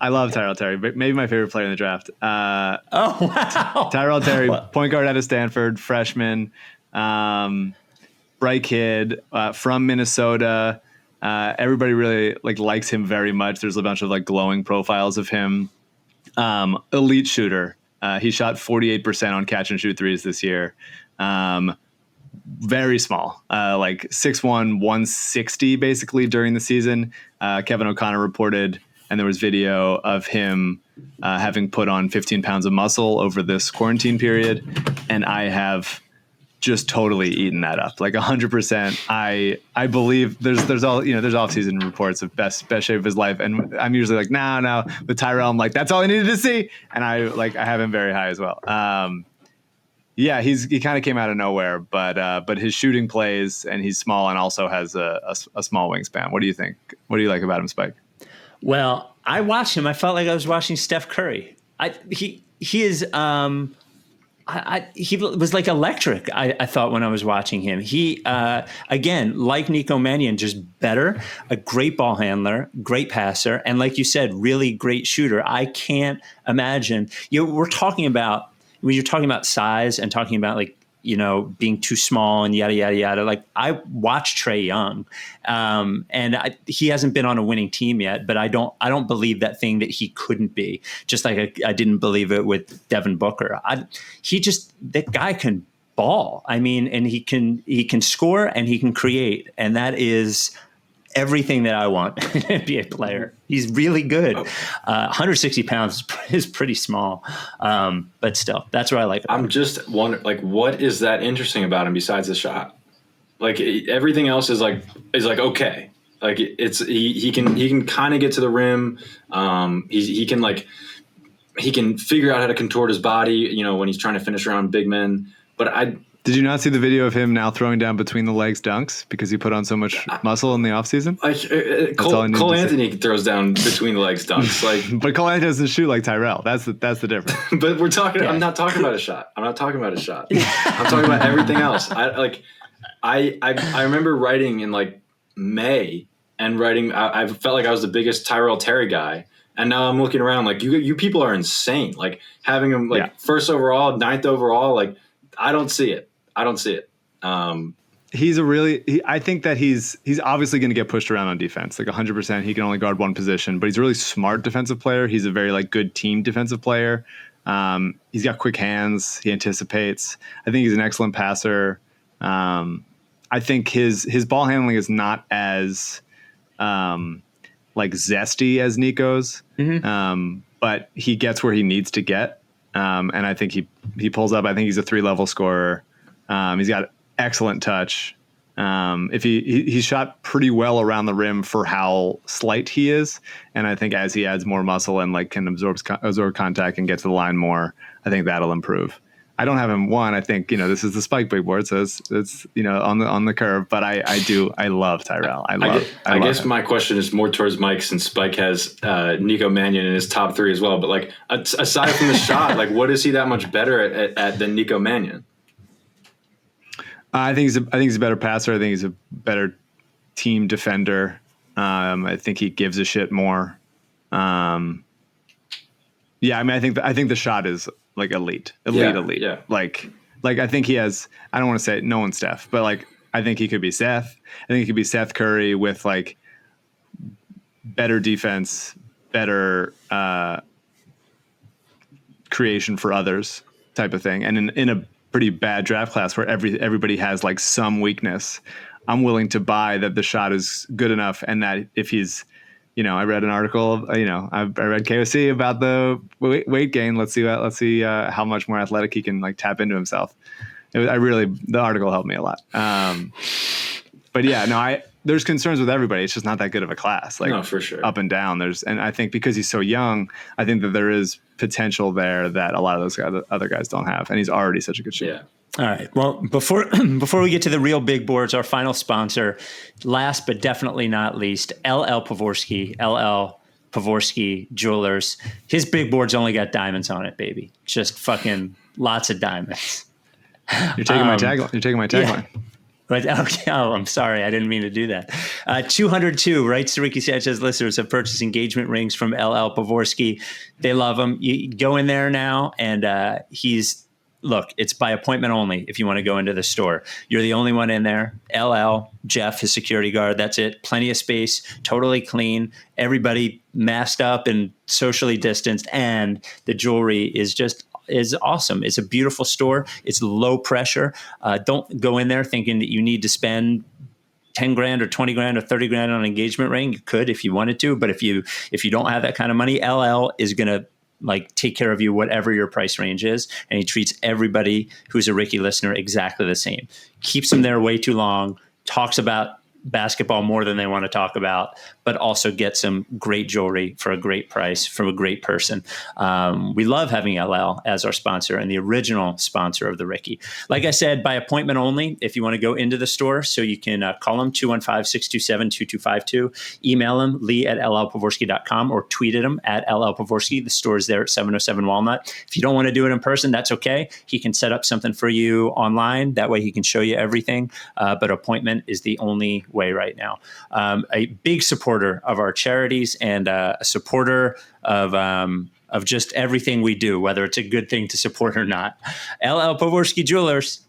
I love Tyrell Terry, but maybe my favorite player in the draft. Oh, wow. Tyrell Terry, point guard out of Stanford, freshman, bright kid from Minnesota. Everybody really likes him very much. There's a bunch of glowing profiles of him. Elite shooter. He shot 48% on catch and shoot threes this year. Very small, 6'1", 160 basically during the season. Kevin O'Connor reported, and there was video of him having put on 15 pounds of muscle over this quarantine period. And I have just totally eaten that up, 100%. I believe there's off-season reports of best shape of his life. And I'm usually like, no. With Tyrell, I'm like, that's all I needed to see. And I have him very high as well. Yeah, he kind of came out of nowhere, but his shooting plays, and he's small and also has a small wingspan. What do you think? What do you like about him, Spike? Well, I watched him. I felt like I was watching Steph Curry. He is He was like electric. I thought when I was watching him, he again, like Nico Mannion, just better, a great ball handler, great passer, and like you said, really great shooter. I can't imagine. We're talking about when you're talking about size and talking about like being too small and yada yada yada. Like I watched Trey Young, and he hasn't been on a winning team yet. But I don't believe that thing that he couldn't be. Just like I didn't believe it with Devin Booker. That guy can ball. I mean, and he can score and he can create, and that is everything that I want in an NBA player. He's really good. 160 pounds is pretty small, but still, that's what I like. I'm just wondering, like, what is that interesting about him besides the shot? Like everything else is like okay. Like he can kind of get to the rim. He can figure out how to contort his body. When he's trying to finish around big men. But did you not see the video of him now throwing down between the legs dunks because he put on so much muscle in the offseason? Cole Anthony throws down between the legs dunks. But Cole Anthony doesn't shoot like Tyrell. That's the difference. But we're talking. Yeah. I'm not talking about a shot. I'm talking about everything else. I remember writing in like May and writing. I felt like I was the biggest Tyrell Terry guy. And now I'm looking around like you people are insane. Like having him first overall, 9th overall. Like I don't see it. I think that he's obviously going to get pushed around on defense, like 100%. He can only guard one position, but he's a really smart defensive player. He's a very good team defensive player. He's got quick hands. He anticipates. I think he's an excellent passer. I think his ball handling is not as zesty as Nico's, but he gets where he needs to get. And I think he pulls up. I think he's a 3-level scorer. He's got excellent touch. If he shot pretty well around the rim for how slight he is, and I think as he adds more muscle and can absorb contact and get to the line more, I think that'll improve. I don't have him one. I think this is the Spike big board, so it's on the curve. But I love Tyrell. I guess him. My question is more towards Mike, since Spike has Nico Mannion in his top 3 as well. But aside from the shot, what is he that much better at than Nico Mannion? I think he's a better passer. I think he's a better team defender. I think he gives a shit more. I think the shot is elite. Yeah. I think he has. I don't want to say no one's Steph, but I think he could be Seth. I think he could be Seth Curry with better defense, better creation for others type of thing, and in a pretty bad draft class where everybody has some weakness, I'm willing to buy that the shot is good enough, and that if he's, I read an article, I read KOC about the weight gain. Let's see how much more athletic he can tap into himself. The article helped me a lot. There's concerns with everybody. It's just not that good of a class. No, for sure. Up and down. And I think because he's so young, I think that there is potential there that a lot of those other guys don't have. And he's already such a good shooter. Yeah. All right. Well, before we get to the real big boards, our final sponsor, last but definitely not least, LL Pavorsky Jewelers. His big board's only got diamonds on it, baby. Just fucking lots of diamonds. You're taking my tagline. Yeah. But okay, I'm sorry. I didn't mean to do that. 202 rights to Ricky Sanchez listeners have purchased engagement rings from LL Pavorsky. They love him. You go in there now, and it's by appointment only if you want to go into the store. You're the only one in there. LL, Jeff, his security guard, that's it. Plenty of space, totally clean. Everybody masked up and socially distanced, and the jewelry is awesome. It's a beautiful store. It's low pressure. Don't go in there thinking that you need to spend 10 grand or 20 grand or 30 grand on an engagement ring. You could if you wanted to, but if you don't have that kind of money, LL is going to take care of you, whatever your price range is. And he treats everybody who's a Ricky listener exactly the same. Keeps them there way too long, talks about basketball more than they want to talk about, but also get some great jewelry for a great price from a great person. We love having LL as our sponsor and the original sponsor of the Ricky. Like I said, by appointment only, if you want to go into the store, so you can call them 215-627-2252, email them lee@llpavorsky.com, or tweet at him at @llpavorsky. The store is there at 707 Walnut. If you don't want to do it in person, that's okay. He can set up something for you online. That way he can show you everything. But appointment is the only way right now. A big supporter of our charities and a supporter of just everything we do, whether it's a good thing to support or not. LL Pavorsky Jewelers.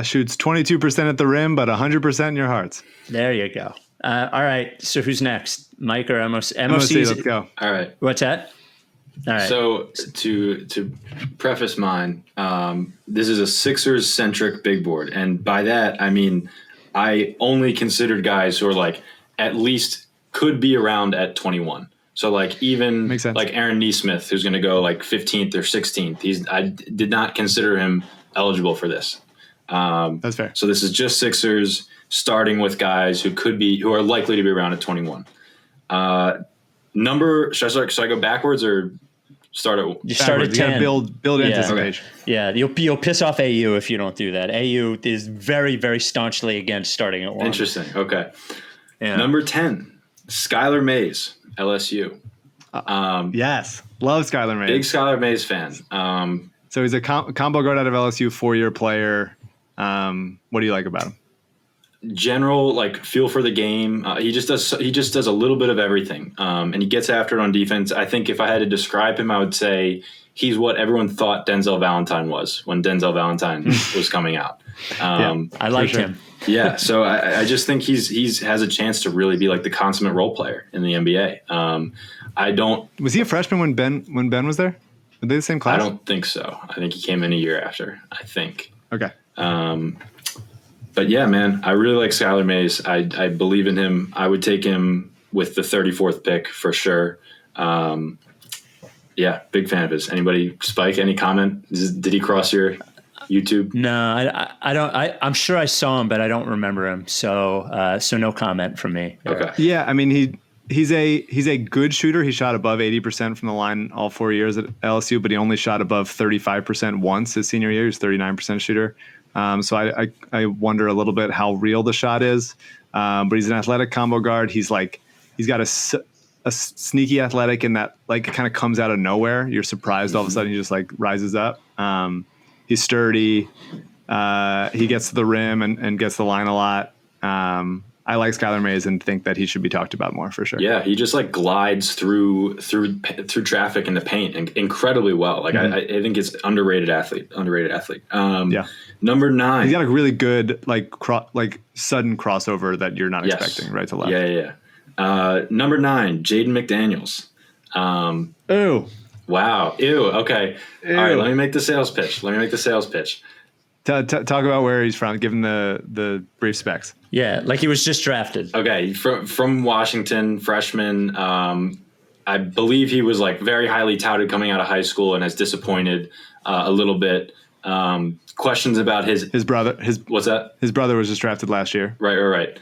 Shoots 22% at the rim, but 100% in your hearts. There you go. All right. So who's next? Mike or MOC? MOC, let's go. All right. What's that? All right. So to preface mine, this is a Sixers-centric big board. And by that, I mean I only considered guys who are like at least could be around at 21. So like even like Aaron Nesmith, who's going to go like 15th or 16th. I did not consider him eligible for this. That's fair. So this is just Sixers starting with guys who are likely to be around at 21. Should I go backwards or start at? You start at 10. Build anticipation. Yeah, you'll piss off AU if you don't do that. AU is very, very staunchly against starting at 1. Interesting. Okay. Yeah. Number 10, Skylar Mays, LSU. Yes, love Skylar Mays. Big Skylar Mays fan. So he's a combo guard out of LSU, 4-year player. What do you like about him? General feel for the game. He just does a little bit of everything, and he gets after it on defense. I think if I had to describe him, I would say he's what everyone thought Denzel Valentine was when Denzel Valentine was coming out. I liked him. Yeah, so I just think he's has a chance to really be like the consummate role player in the NBA. Was he a freshman when Ben was there? Were they the same class? I don't think so. I think he came in a year after. I think. Okay. But yeah, man, I really like Skylar Mays. I believe in him. I would take him with the 34th pick for sure. Yeah, big fan of his. Anybody, Spike, any comment? Did he cross your YouTube? No, I don't. I'm sure I saw him, but I don't remember him. So no comment from me. Okay. Yeah, I mean he's a good shooter. He shot above 80% from the line all 4 years at LSU, but he only shot above 35% once his senior year. He's 39% shooter. So I wonder a little bit how real the shot is. But he's an athletic combo guard. He's got a sneaky athletic in that it kind of comes out of nowhere. You're surprised all of a sudden he just rises up. He's sturdy. He gets to the rim and gets the line a lot. I like Skylar Mays and think that he should be talked about more for sure. Yeah, he just glides through traffic in the paint incredibly well. I think it's underrated athlete. Yeah. Number 9. He's got a really good sudden crossover that you're not expecting right to left. Yeah. Number 9, Jaden McDaniels. Ooh. Wow. Ew. Okay. Ew. All right. Let me make the sales pitch. Talk about where he's from. Give him the brief specs. Yeah, he was just drafted. Okay, from Washington, freshman. I believe he was very highly touted coming out of high school and has disappointed a little bit. Questions about his brother. What's that? His brother was just drafted last year. Right.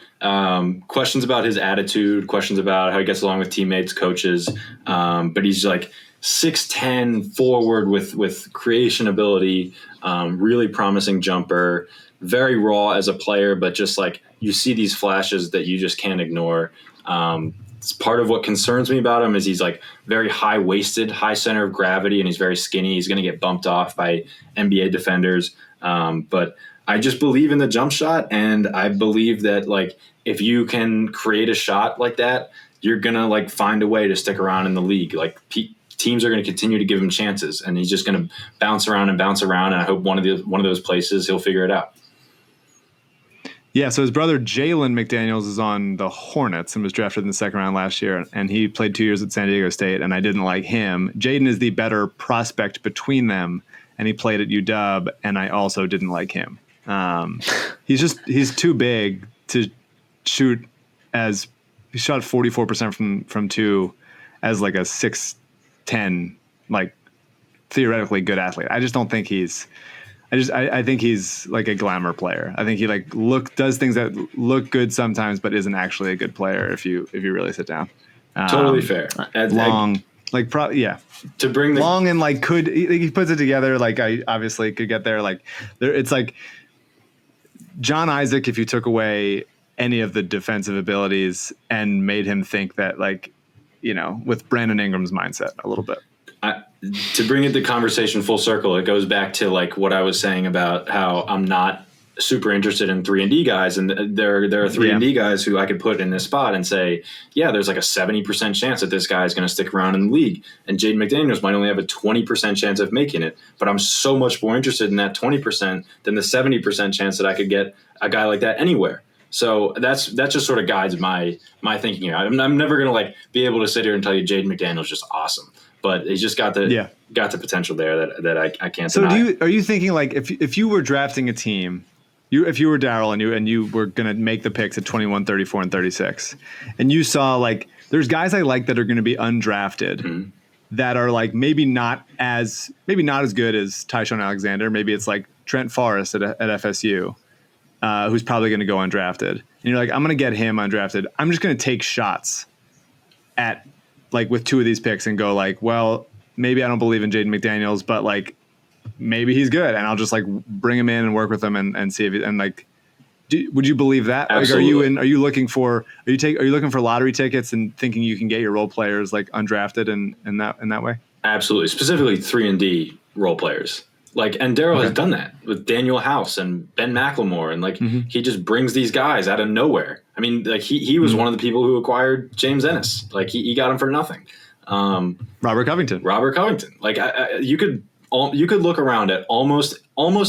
Questions about his attitude. Questions about how he gets along with teammates, coaches. But he's 6'10", forward with creation ability. Really promising jumper. Very raw as a player, but just you see these flashes that you just can't ignore. It's part of what concerns me about him is he's very high-waisted, high center of gravity, and he's very skinny. He's going to get bumped off by NBA defenders. But I just believe in the jump shot, and I believe that if you can create a shot like that, you're going to find a way to stick around in the league. Teams are going to continue to give him chances, and he's just going to bounce around. And I hope one of those places he'll figure it out. Yeah, so his brother Jaylen Mcdaniels is on the Hornets and was drafted in the second round last year, and he played 2 years at San Diego State, and I didn't like him. Jaden is the better prospect between them, and he played at UW, and I also didn't like him. He's too big to shoot as – he shot 44% from 2 as a 6'10", theoretically good athlete. I just don't think he's I think he's like a glamour player. I think he like does things that look good sometimes, but isn't actually a good player if you really sit down. Totally fair. Long, To bring the long and like he puts it together. Like I obviously could get there. Like it's like John Isaac if you took away any of the defensive abilities and made him think that like, with Brandon Ingram's mindset a little bit. To bring the conversation full circle, it goes back to like what I was saying about how I'm not super interested in 3-and-D guys, and there are 3-and-D guys who I could put in this spot and say, yeah, there's like a 70% chance that this guy is going to stick around in the league, and Jaden McDaniels might only have a 20% chance of making it, but I'm so much more interested in that 20% than the 70% chance that I could get a guy like that anywhere. So that just sort of guides my thinking here. I'm never going to like be able to sit here and tell you Jaden McDaniels is just awesome. But he's just got the potential there that I can't deny. So are you thinking like if you were drafting a team, if you were Darryl and you were going to make the picks at 21, 34, and 36, and you saw like there's guys I like that are going to be undrafted that are like maybe not as good as Taishan Alexander. Maybe it's like Trent Forrest at FSU, who's probably going to go undrafted. And you're like, I'm going to get him undrafted. I'm just going to take shots at like with two of these picks and go like, well, maybe I don't believe in Jaden McDaniels, but like maybe he's good, and I'll just like bring him in and work with him and see if would you believe that? Absolutely. Like, are you looking for lottery tickets and thinking you can get your role players like undrafted and in that way? Absolutely, specifically 3-and-D role players. Like, and Darryl has done that with Daniel House and Ben McLemore, and like he just brings these guys out of nowhere. I mean, like he was one of the people who acquired James Ennis. Like he got him for nothing. Robert Covington. Like you could look around at almost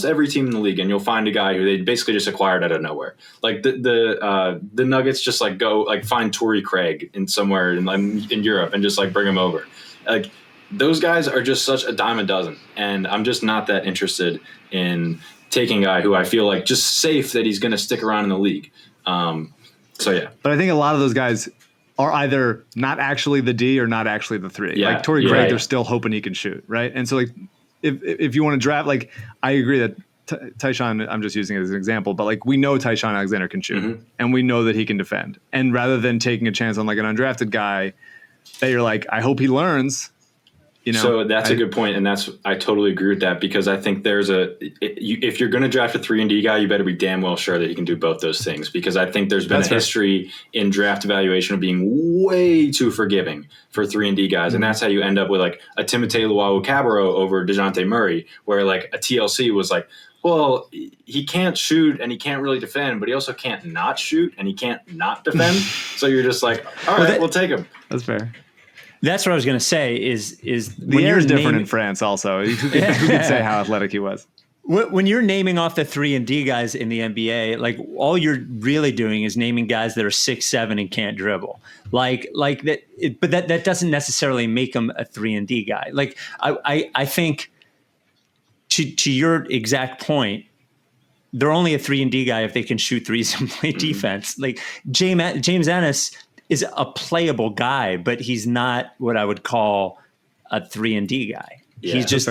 every team in the league, and you'll find a guy who they basically just acquired out of nowhere. Like the Nuggets just like go like find Torrey Craig in somewhere in Europe and just like bring him over. Like those guys are just such a dime a dozen, and I'm just not that interested in taking a guy who I feel like just safe that he's going to stick around in the league. So yeah, but I think a lot of those guys are either not actually the D or not actually the 3. Yeah, like Torrey Craig, they're still hoping he can shoot, right? And so like if you want to draft, like I agree that Taishan, I'm just using it as an example, but like we know Taishan Alexander can shoot, and we know that he can defend. And rather than taking a chance on like an undrafted guy that you're like, I hope he learns. So that's a good point, and I totally agree with that, because I think if you're going to draft a 3-and-D guy, you better be damn well sure that he can do both those things, because I think there's been a history in draft evaluation of being way too forgiving for 3-and-D guys, and that's how you end up with like a Timothé Luwawu-Cabarrot over DeJounte Murray, where like a TLC was like, well, he can't shoot and he can't really defend, but he also can't not shoot and he can't not defend. So you're just like, all right, we'll take him. That's fair. That's what I was going to say is the air is different in France also. Who could say how athletic he was? When you're naming off the 3-and-D guys in the NBA, like all you're really doing is naming guys that are 6'7" and can't dribble. Like that, but that doesn't necessarily make them a 3-and-D guy. Like I think to your exact point, they're only a 3-and-D guy if they can shoot threes and play defense. Like James Ennis is a playable guy, but he's not what I would call a 3-and-D guy. Yeah, he's just,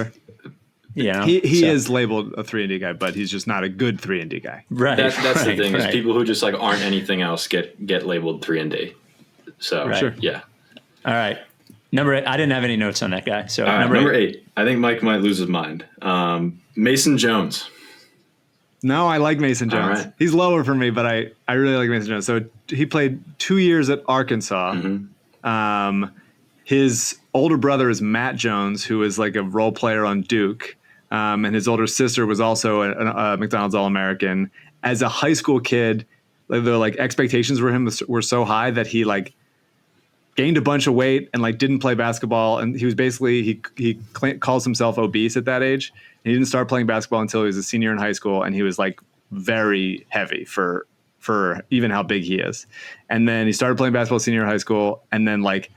he is labeled a 3-and-D guy, but he's just not a good 3-and-D guy. Right. That's the thing is people who just like aren't anything else get labeled 3-and-D. So sure. Yeah. All right. Number 8. I didn't have any notes on that guy. So number 8. I think Mike might lose his mind. Mason Jones. No, I like Mason Jones. Right. He's lower for me, but I really like Mason Jones. So he played 2 years at Arkansas. His older brother is Matt Jones, who is like a role player on Duke. And his older sister was also a McDonald's All-American. As a high school kid, the like expectations for him were so high that he like gained a bunch of weight and like didn't play basketball. And he was basically, he calls himself obese at that age. He didn't start playing basketball until he was a senior in high school, and he was like very heavy for even how big he is. And then he started playing basketball senior in high school, and then like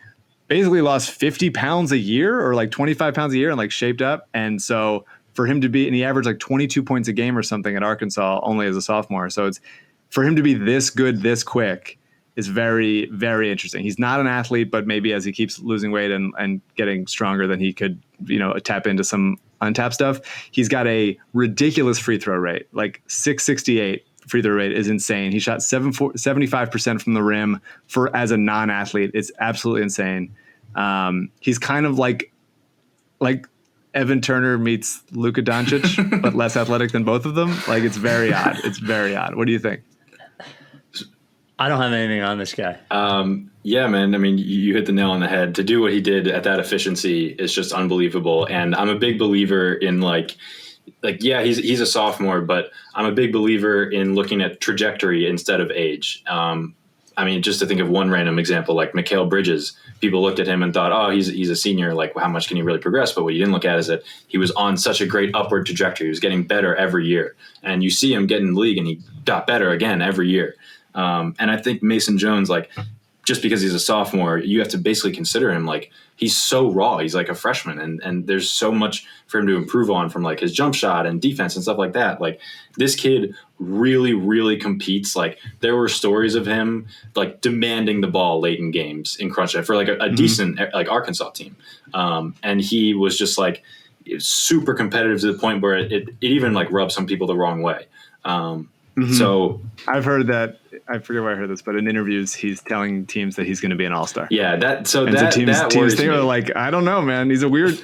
basically lost 50 pounds a year or like 25 pounds a year and like shaped up. And so for him to be, and he averaged like 22 points a game or something at Arkansas only as a sophomore. So it's for him to be this good, this quick is very, very interesting. He's not an athlete, but maybe as he keeps losing weight and getting stronger, then he could, tap into some Untap stuff. He's got a ridiculous free throw rate, like 668 free throw rate is insane. He shot 75% from the rim as a non-athlete. It's absolutely insane. He's kind of like Evan Turner meets Luka Doncic, but less athletic than both of them. Like, it's very odd. It's very odd. What do you think? I don't have anything on this guy. Yeah, man. I mean, you hit the nail on the head. To do what he did at that efficiency is just unbelievable. And I'm a big believer in yeah, he's a sophomore, but I'm a big believer in looking at trajectory instead of age. I mean, just to think of one random example, like Mikal Bridges, people looked at him and thought, oh, he's a senior. Like, how much can he really progress? But what you didn't look at is that he was on such a great upward trajectory. He was getting better every year. And you see him get in the league and he got better again every year. And I think Mason Jones, like, just because he's a sophomore, you have to basically consider him like he's so raw. He's like a freshman, and there's so much for him to improve on from like his jump shot and defense and stuff like that. Like, this kid really, really competes. Like, there were stories of him like demanding the ball late in games in crunch time for like a decent like Arkansas team. And he was just like super competitive to the point where it even like rubbed some people the wrong way. So I've heard that. I forget where I heard this, but in interviews, he's telling teams that he's going to be an all-star. Yeah, teams think are like, I don't know, man. He's a weird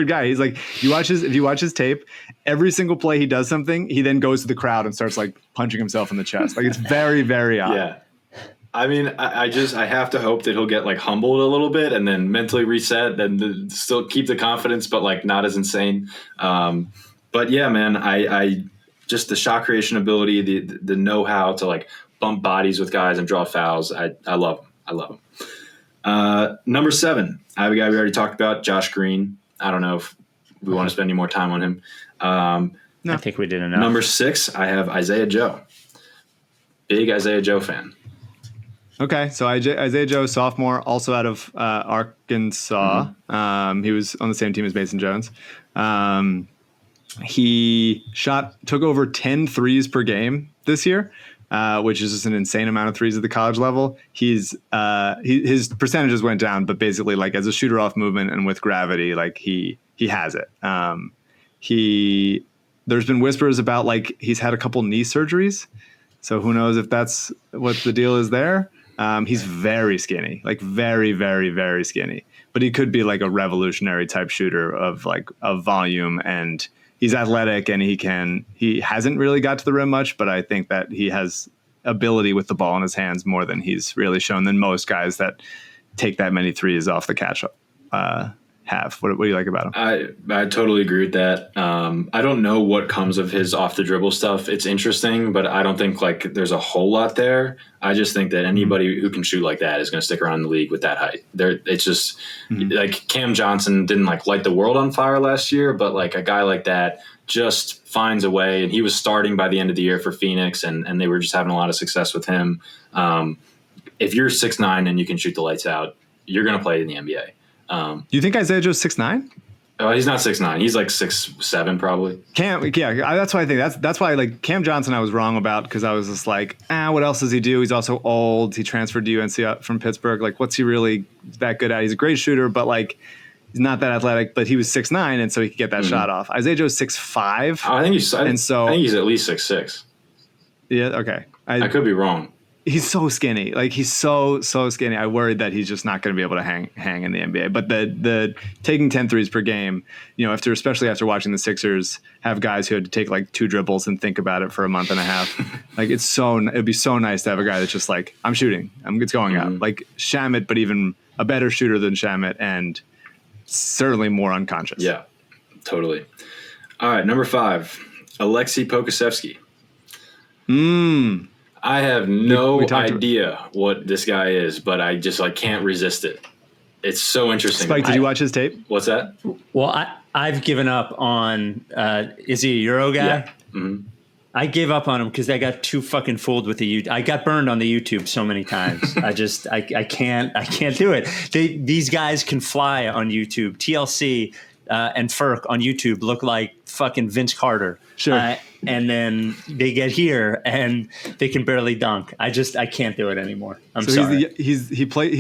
guy. He's like, if you watch his tape, every single play he does something, he then goes to the crowd and starts like punching himself in the chest. Like, it's very, very odd. Yeah. I mean, I have to hope that he'll get like humbled a little bit and then mentally reset and still keep the confidence, but like not as insane. But yeah, man, I just the shot creation ability, the know-how to like bump bodies with guys and draw fouls. I love him. I love him. Number 7, I have a guy we already talked about, Josh Green. I don't know if we want to spend any more time on him. No. I think we did enough. Number 6, I have Isaiah Joe. Big Isaiah Joe fan. Okay, so Isaiah Joe, sophomore, also out of Arkansas. He was on the same team as Mason Jones. He took over 10 threes per game this year, which is just an insane amount of threes at the college level. His percentages went down, but basically, like, as a shooter off movement and with gravity, like he has it. There's been whispers about like he's had a couple knee surgeries, so who knows if that's what the deal is there. He's very skinny, like very, very, very skinny, but he could be like a revolutionary type shooter of volume, and he's athletic and he hasn't really got to the rim much, but I think that he has ability with the ball in his hands more than he's really shown than most guys that take that many threes off the catch have. What do you like about him? I totally agree with that. I don't know what comes of his off the dribble stuff. It's interesting, but I don't think like there's a whole lot there. I just think that anybody who can shoot like that is going to stick around in the league with that height. It's just like Cam Johnson didn't like light the world on fire last year, but like a guy like that just finds a way. And he was starting by the end of the year for Phoenix, and they were just having a lot of success with him. If you're 6'9" and you can shoot the lights out, you're going to play in the NBA. Do you think Isaiah Joe's 6'9"? Oh, he's not 6'9". He's like 6'7", probably. That's why I think that's why like Cam Johnson I was wrong about, because I was just like, what else does he do? He's also old. He transferred to UNC from Pittsburgh. Like, what's he really that good at? He's a great shooter, but like he's not that athletic. But he was 6'9", and so he could get that shot off. Isaiah Joe's 6'5". I think he's at least 6'6". Yeah. Okay. I could be wrong. He's so skinny. Like, he's so skinny. I worried that he's just not going to be able to hang in the NBA. But the taking 10 threes per game, especially after watching the Sixers have guys who had to take like 2 dribbles and think about it for a month and a half. Like, it'd be so nice to have a guy that's just like, I'm shooting. It's going up. Like Shamet, but even a better shooter than Shamet, and certainly more unconscious. Yeah, totally. All right, number 5, Alexey Pokasevsky. I have no idea what this guy is, but I just like can't resist it. It's so interesting. Spike, did you watch his tape? What's that? Well, I've given up on. Is he a Euro guy? Yeah. Mm-hmm. I gave up on him because I got too fucking fooled with the YouTube. I got burned on the YouTube so many times. I can't do it. These guys can fly on YouTube. TLC and Ferk on YouTube look like fucking Vince Carter. Sure. And then they get here and they can barely dunk. I can't do it anymore. I'm sorry. He's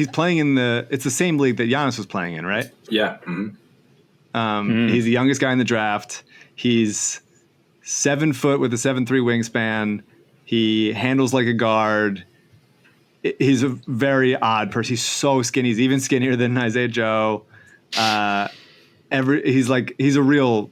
playing in it's the same league that Giannis was playing in, right? Yeah. Mm-hmm. He's the youngest guy in the draft. He's 7 foot with a 7'3" wingspan. He handles like a guard. He's a very odd person. He's so skinny. He's even skinnier than Isaiah Joe. He's a real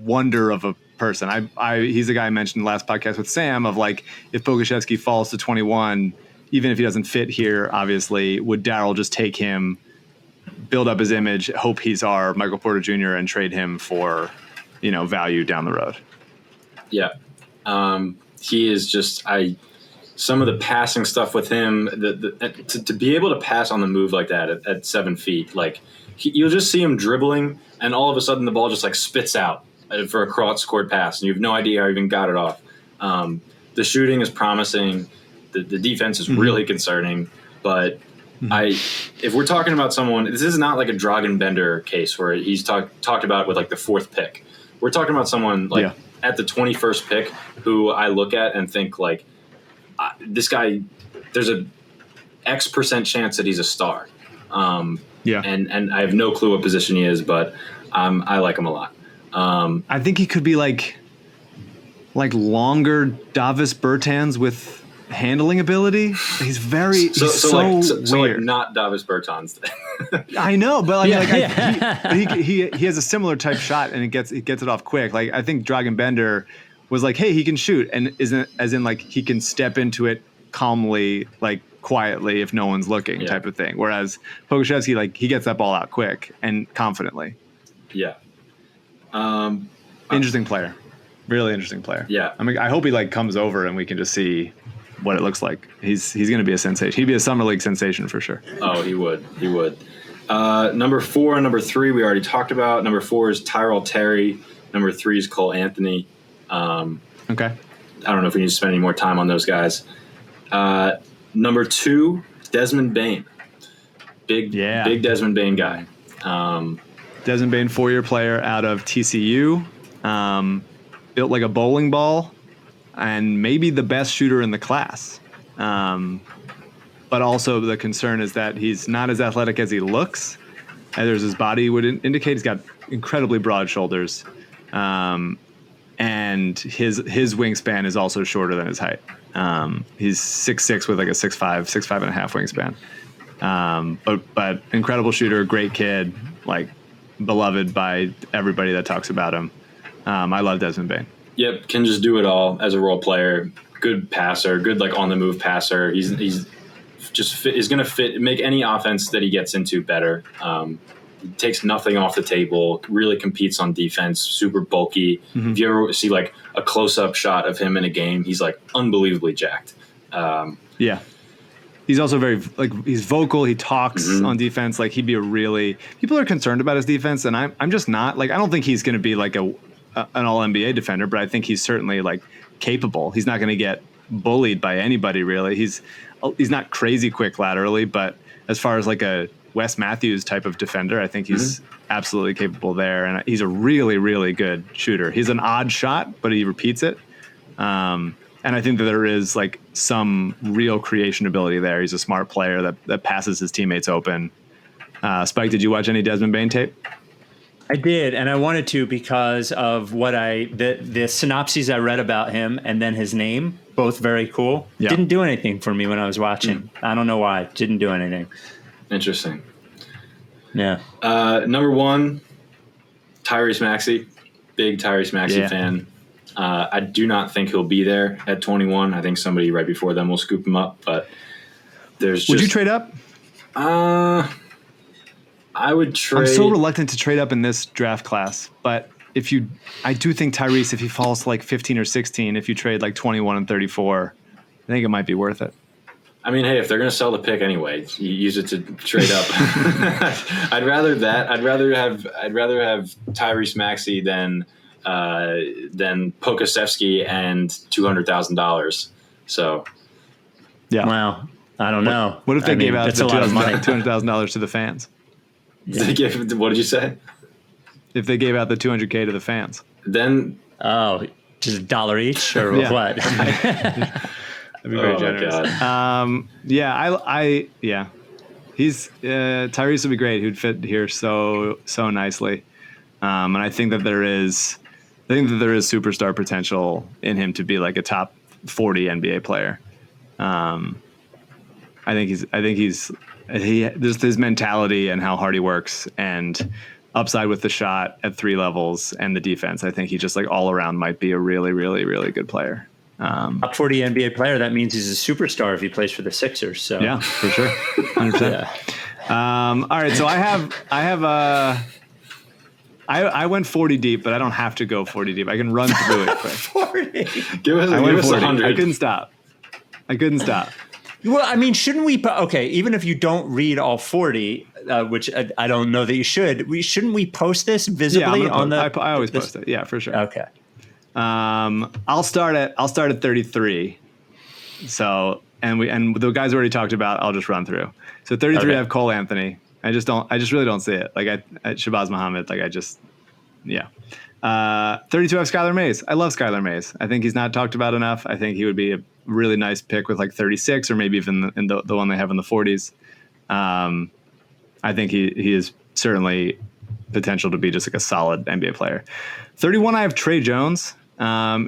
wonder of a person. He's a guy I mentioned in the last podcast with Sam of like, if Pokasevsky falls to 21, even if he doesn't fit here, obviously, would Darryl just take him, build up his image, hope he's our Michael Porter Jr. and trade him for, value down the road? Yeah. He is just, some of the passing stuff with him, to be able to pass on the move like that at 7 feet, like you'll just see him dribbling and all of a sudden the ball just like spits out for a cross-court pass and you have no idea how he even got it off. The shooting is promising. The defense is really concerning, but if we're talking about someone, this is not like a Dragan Bender case where he's talked about with like the 4th pick. We're talking about someone like at the 21st pick who I look at and think like, this guy, there's a X% chance that he's a star. And I have no clue what position he is, but I like him a lot. I think he could be like longer Davis Bertans with handling ability. He's very so weird. Not Davis Bertans. I know, but he has a similar type shot and it gets it off quick. Like I think Dragan Bender was like, hey, he can shoot, and isn't as in like he can step into it calmly, like quietly if no one's looking, type of thing. Whereas Pokasevsky, like he gets that ball out quick and confidently. Yeah. Interesting player, really interesting player. Yeah. I mean, I hope he like comes over and we can just see what it looks like. He's going to be a sensation. He'd be a summer league sensation for sure. Oh, he would. Number 4 and number 3 we already talked about. Number 4 is Tyrell Terry. Number 3 is Cole Anthony. Okay. I don't know if we need to spend any more time on those guys. Number 2, Desmond Bane. Big Desmond Bane guy. Desmond Bane, 4-year player out of TCU. Built like a bowling ball and maybe the best shooter in the class. But also the concern is that he's not as athletic as he looks. As his body would indicate, he's got incredibly broad shoulders. And his wingspan is also shorter than his height. He's 6'6" with like a 6'5" and a half wingspan. But incredible shooter, great kid, like beloved by everybody that talks about him. I love Desmond Bane. Yep, can just do it all as a role player. Good passer, good like on the move passer. He's just is going to make any offense that he gets into better. Takes nothing off the table, really competes on defense, super bulky. If you ever see like a close-up shot of him in a game, he's like unbelievably jacked. He's also very he's vocal. He talks on defense. Like he'd be people are concerned about his defense, and I'm just not. Like I don't think he's going to be like an all-NBA defender, but I think he's certainly like capable. He's not going to get bullied by anybody really. He's not crazy quick laterally, but as far as like a Wes Matthews type of defender, I think he's absolutely capable there. And he's a really, really good shooter. He's an odd shot, but he repeats it. And I think that there is like some real creation ability there. He's a smart player that passes his teammates open. Spike, did you watch any Desmond Bane tape? I did, and I wanted to because of what the synopses I read about him and then his name, both very cool. Yeah. Didn't do anything for me when I was watching. I don't know why. Didn't do anything. Interesting. Yeah. Number 1, Tyrese Maxey. Big Tyrese Maxey fan. I do not think he'll be there at 21. I think somebody right before them will scoop him up. But there's just... Would you trade up? I would trade... I'm so reluctant to trade up in this draft class. But I do think Tyrese, if he falls to like 15 or 16, if you trade like 21 and 34, I think it might be worth it. I mean, hey, if they're going to sell the pick anyway, you use it to trade up. I'd rather that. I'd rather have Tyrese Maxey than Pokasevsky and $200,000. So, yeah. Wow. I don't know. What if they gave out the $200,000 to the fans? Yeah. What did you say? If they gave out the $200K to the fans, then just $1 each or what? That'd be very generous. He's Tyrese would be great. He'd fit here so nicely. And I think that there is superstar potential in him to be like a top 40 NBA player. I think there's his mentality and how hard he works and upside with the shot at 3 levels and the defense. I think he just like all around might be a really, really, really good player. Top 40 NBA player. That means he's a superstar if he plays for the Sixers. So yeah, for sure. 100%. Yeah. All right. So I went 40 deep, but I don't have to go 40 deep. I can run through it quick. 40. Give us 100. I couldn't stop. Well, I mean, shouldn't we? Okay, even if you don't read all 40, which I don't know that you should, shouldn't we post this visibly on the? I always post it. Yeah, for sure. Okay. I'll start at 33. So and the guys already talked about. I'll just run through. So 33, okay. I have Cole Anthony. I just really don't see it. Like at Shabazz Muhammad. Like 32, I have Skylar Mays. I love Skylar Mays. I think he's not talked about enough. I think he would be a really nice pick with like 36 or maybe even in the one they have in the 40s. I think he is certainly potential to be just like a solid NBA player. 31, I have Trey Jones.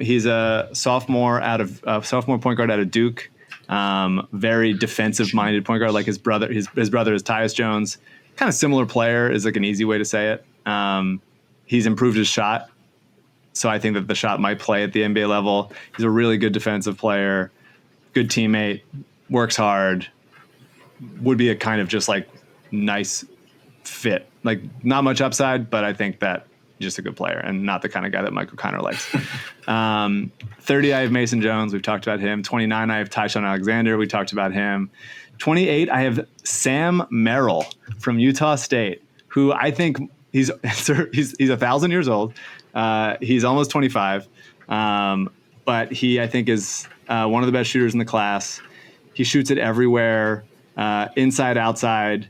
He's a sophomore point guard out of Duke. Very defensive minded point guard like his brother. His brother is Tyus Jones. Kind of similar player is like an easy way to say it. He's improved his shot. So I think that the shot might play at the NBA level. He's a really good defensive player, good teammate, works hard, would be a kind of just like nice fit. Like not much upside, but I think that just a good player and not the kind of guy that Michael Conner likes. 30, I have Mason Jones. We've talked about him. 29, I have Taishan Alexander. We talked about him. 28, I have Sam Merrill from Utah State, who I think he's 1,000 years old. He's almost 25, but he, I think, is one of the best shooters in the class. He shoots it everywhere, inside, outside.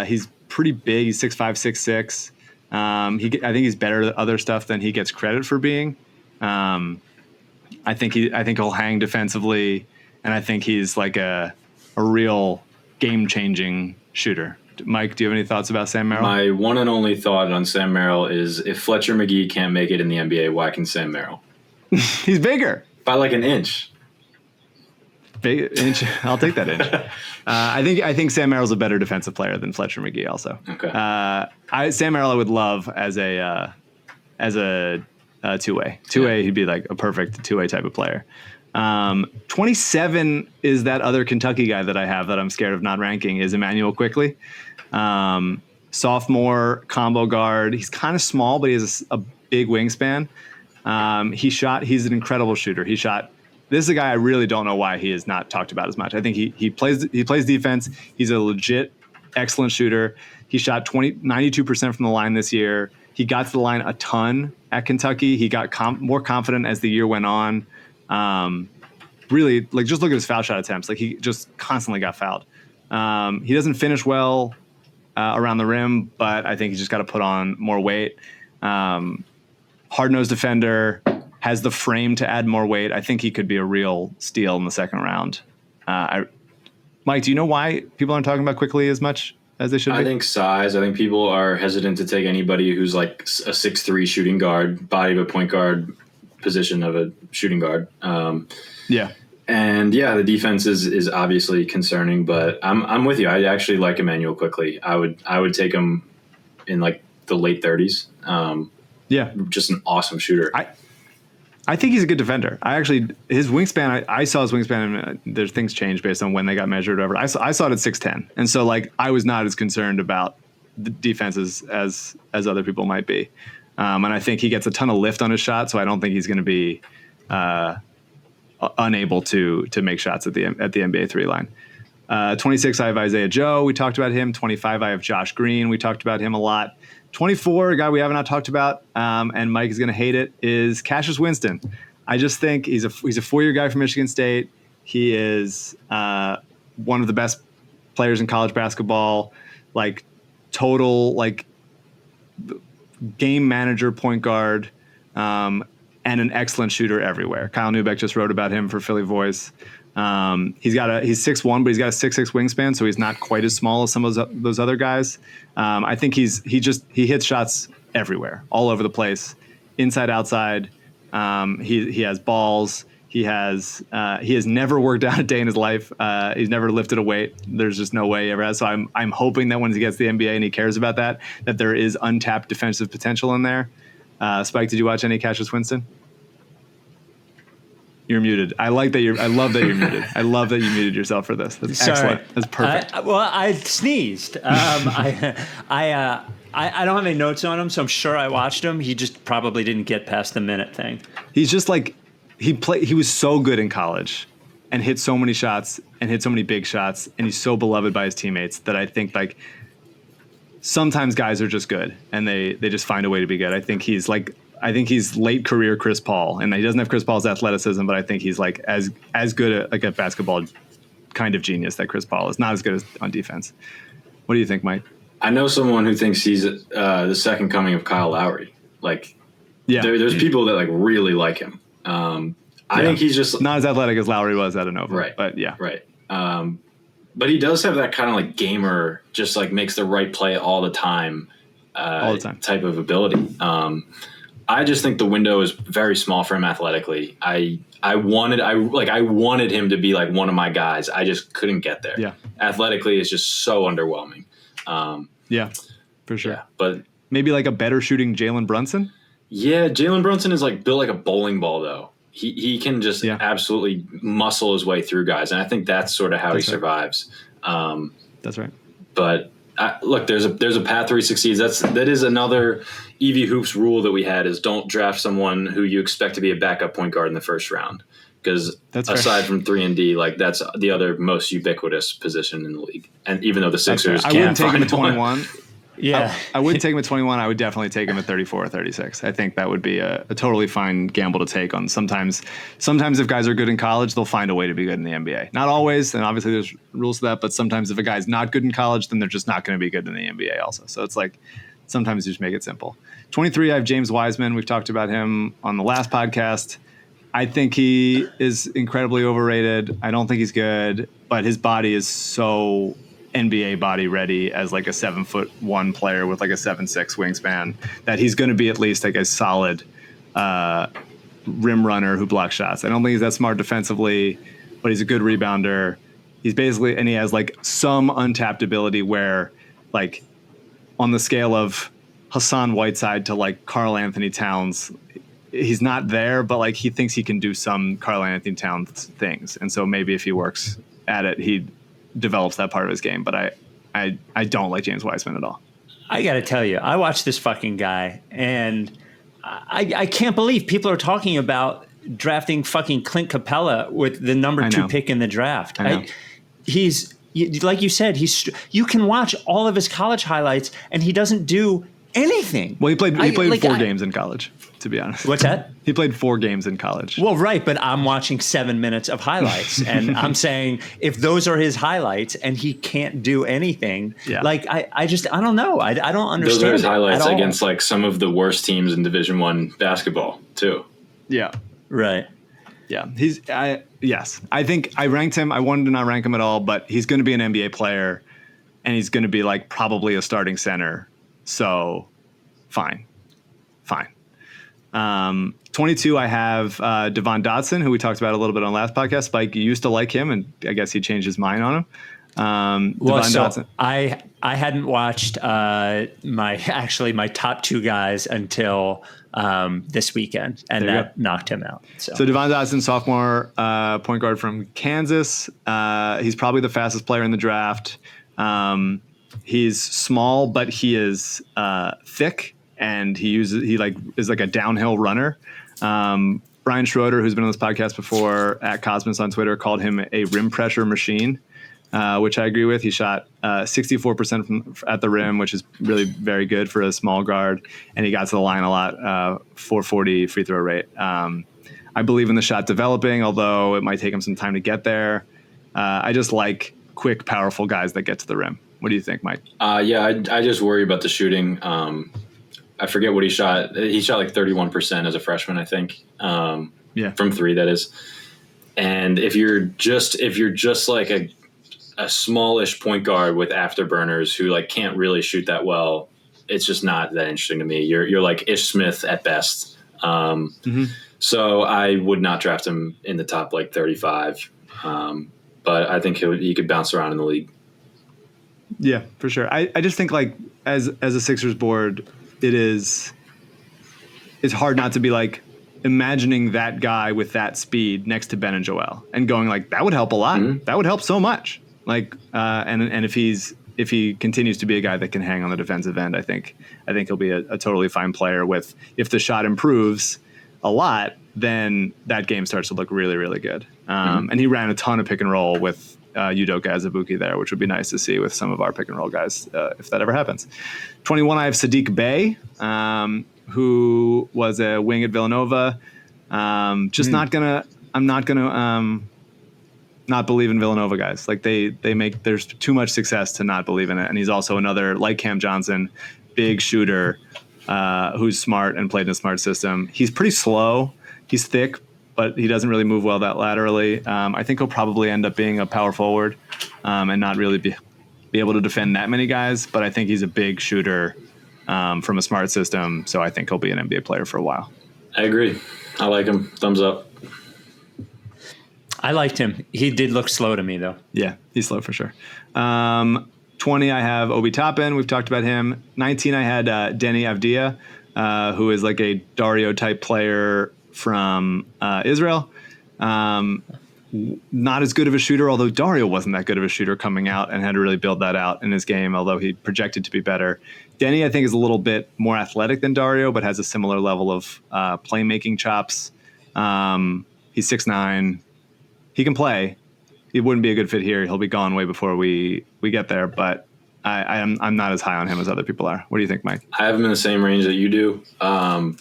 He's pretty big. He's 6'5", 6'6". I think he's better at other stuff than he gets credit for being. I think he'll hang defensively, and I think he's like a real game-changing shooter. Mike, do you have any thoughts about Sam Merrill? My one and only thought on Sam Merrill is if Fletcher McGee can't make it in the NBA, why can Sam Merrill? He's bigger. By like an inch. Big inch. I'll take that inch. I think Sam Merrill's a better defensive player than Fletcher McGee also. Okay. Sam Merrill I would love as a two-way. Two-way, he'd be like a perfect two-way type of player. 27 is that other Kentucky guy that I have that I'm scared of not ranking is Emmanuel Quickley. Sophomore combo guard. He's kind of small, but he has a big wingspan. He's an incredible shooter. This is a guy I really don't know why he is not talked about as much. I think he plays defense. He's a legit excellent shooter. He shot 92% from the line this year. He got to the line a ton at Kentucky. He got more confident as the year went on. Really, like just look at his foul shot attempts. Like he just constantly got fouled. He doesn't finish well around the rim, but I think he's just got to put on more weight. Hard-nosed defender, has the frame to add more weight. I think he could be a real steal in the second round. Mike, do you know why people aren't talking about Quickley as much as they should be? I think size. I think people are hesitant to take anybody who's like a 6'3" shooting guard, body of a point guard, position of a shooting guard. Yeah. And yeah, the defense is obviously concerning, but I'm with you. I actually like Emmanuel Quickley. I would take him in like the late 30s. Yeah. Just an awesome shooter. I think he's a good defender. His wingspan, I saw his wingspan, and there's things changed based on when they got measured or whatever. I saw it at 6'10". And so like I was not as concerned about the defenses as other people might be. And I think he gets a ton of lift on his shot, so I don't think he's going to be unable to make shots at the NBA 3 line. 26, I have Isaiah Joe. We talked about him. 25, I have Josh Green. We talked about him a lot. 24, a guy we have not talked about, and Mike is going to hate it, is Cassius Winston. I just think he's a 4-year guy from Michigan State. He is one of the best players in college basketball, like total like game manager, point guard, and an excellent shooter everywhere. Kyle Neubeck just wrote about him for Philly Voice. He's 6'1", but he's got a 6'6" wingspan, so he's not quite as small as some of those other guys. I think he hits shots everywhere, all over the place, inside, outside. He has balls. He has never worked out a day in his life. He's never lifted a weight. There's just no way he ever has. So I'm hoping that when he gets to the NBA and he cares about that there is untapped defensive potential in there. Spike, did you watch any Cassius Winston? You're muted. I love that you're muted. I love that you muted yourself for this. That's excellent. That's perfect. I sneezed. I don't have any notes on him, so I'm sure I watched him. He just probably didn't get past the minute thing. He's just like, he was so good in college and hit so many shots and hit so many big shots, and he's so beloved by his teammates that I think like sometimes guys are just good and they just find a way to be good. I think he's late career Chris Paul, and he doesn't have Chris Paul's athleticism, but I think he's like as good at like a basketball kind of genius that Chris Paul is. Not as good as on defense. What do you think, Mike? I know someone who thinks he's the second coming of Kyle Lowry. Like, there's people that like really like him. I think he's just not as athletic as Lowry was at Nova, right? But yeah, right. But he does have that kind of like gamer, just like makes the right play all the time type of ability. I just think the window is very small for him athletically. I wanted him to be like one of my guys. I just couldn't get there. Yeah, athletically, it's just so underwhelming. Yeah, for sure. Yeah, but maybe like a better shooting Jalen Brunson. Yeah, Jalen Brunson is like built like a bowling ball, though. He can just absolutely muscle his way through guys, and I think that's sort of how he survives. That's right. But look, there's a path where he succeeds. That is another EV Hoops rule that we had, is don't draft someone who you expect to be a backup point guard in the first round, because aside from 3-and-D, like that's the other most ubiquitous position in the league. And even though the Sixers can't, I wouldn't take him at 21. Yeah, I wouldn't take him at 21. I would definitely take him at 34 or 36. I think that would be a totally fine gamble to take on. Sometimes if guys are good in college, they'll find a way to be good in the NBA. Not always, and obviously there's rules to that, but sometimes if a guy's not good in college, then they're just not going to be good in the NBA also. So it's like sometimes you just make it simple. 23, I have James Wiseman. We've talked about him on the last podcast. I think he is incredibly overrated. I don't think he's good, but his body is so NBA body ready as like a 7'1" player with like a 7'6" wingspan that he's going to be at least like a solid rim runner who blocks shots. I don't think he's that smart defensively, but he's a good rebounder. He's basically, and he has like some untapped ability where like on the scale of Hassan Whiteside to like Karl Anthony Towns, he's not there, but like he thinks he can do some Karl Anthony Towns things. And so maybe if he works at it, he develops that part of his game. But I don't like James Wiseman at all. I got to tell you, I watched this fucking guy, and I can't believe people are talking about drafting fucking Clint Capella with the number 2 pick in the draft. He's, like you said, you can watch all of his college highlights, and he doesn't do anything. Well, he played 4 games in college, to be honest. What's that? He played 4 games in college. Well, right, but I'm watching 7 minutes of highlights, and I'm saying if those are his highlights and he can't do anything, like I don't know. I don't understand. Those are his highlights against like some of the worst teams in Division I basketball too. Yeah. Right. Yeah. Yes. I think I ranked him. I wanted to not rank him at all, but he's going to be an NBA player, and he's going to be like probably a starting center. So fine. 22, I have Devon Dodson, who we talked about a little bit on the last podcast. Spike, you used to like him, and I guess he changed his mind on him. Devon Dodson. I hadn't watched my top 2 guys until this weekend, and that knocked him out. So Devon Dodson, sophomore point guard from Kansas. He's probably the fastest player in the draft. He's small, but he is thick, and he is like a downhill runner. Brian Schroeder, who's been on this podcast before, at Cosmos on Twitter, called him a rim pressure machine, which I agree with. He shot 64% at the rim, which is really very good for a small guard, and he got to the line a lot, 440 free throw rate. I believe in the shot developing, although it might take him some time to get there. I just like quick, powerful guys that get to the rim. What do you think, Mike? I just worry about the shooting. I forget what he shot. He shot like 31% as a freshman, I think. From 3, that is. And if you're just like a smallish point guard with afterburners who like can't really shoot that well, just not that interesting to me. You're like Ish Smith at best. So I would not draft him in the top like 35. But I think he could bounce around in the league. Yeah, for sure. I just think like as a Sixers board, it's hard not to be like imagining that guy with that speed next to Ben and Joel and going like, that would help a lot. That would help so much. Like, and if he continues to be a guy that can hang on the defensive end, I think he'll be a totally fine player with, if the shot improves a lot, then that game starts to look really, really good. And he ran a ton of pick and roll with Udoka Azubuike there, which would be nice to see with some of our pick and roll guys, if that ever happens. 21, I have Sadiq Bey, who was a wing at Villanova. I'm not gonna not believe in Villanova guys. Like there's too much success to not believe in it. And he's also another, like Cam Johnson, big shooter, who's smart and played in a smart system. He's pretty slow. He's thick, but he doesn't really move well that laterally. I think he'll probably end up being a power forward and not really be able to defend that many guys. But I think he's a big shooter from a smart system. So I think he'll be an NBA player for a while. I agree. I like him. Thumbs up. I liked him. He did look slow to me, though. Yeah, he's slow for sure. 20, I have Obi Toppin. We've talked about him. 19, I had Denny Avdea, who is like a Dario-type player from Israel. Not as good of a shooter, although Dario wasn't that good of a shooter coming out and had to really build that out in his game, although he projected to be better. Denny, I think, is a little bit more athletic than Dario, but has a similar level of playmaking chops. He's 6'9". He can play. He wouldn't be a good fit here. He'll be gone way before we get there, but I'm not as high on him as other people are. What do you think, Mike? I have him in the same range that you do. I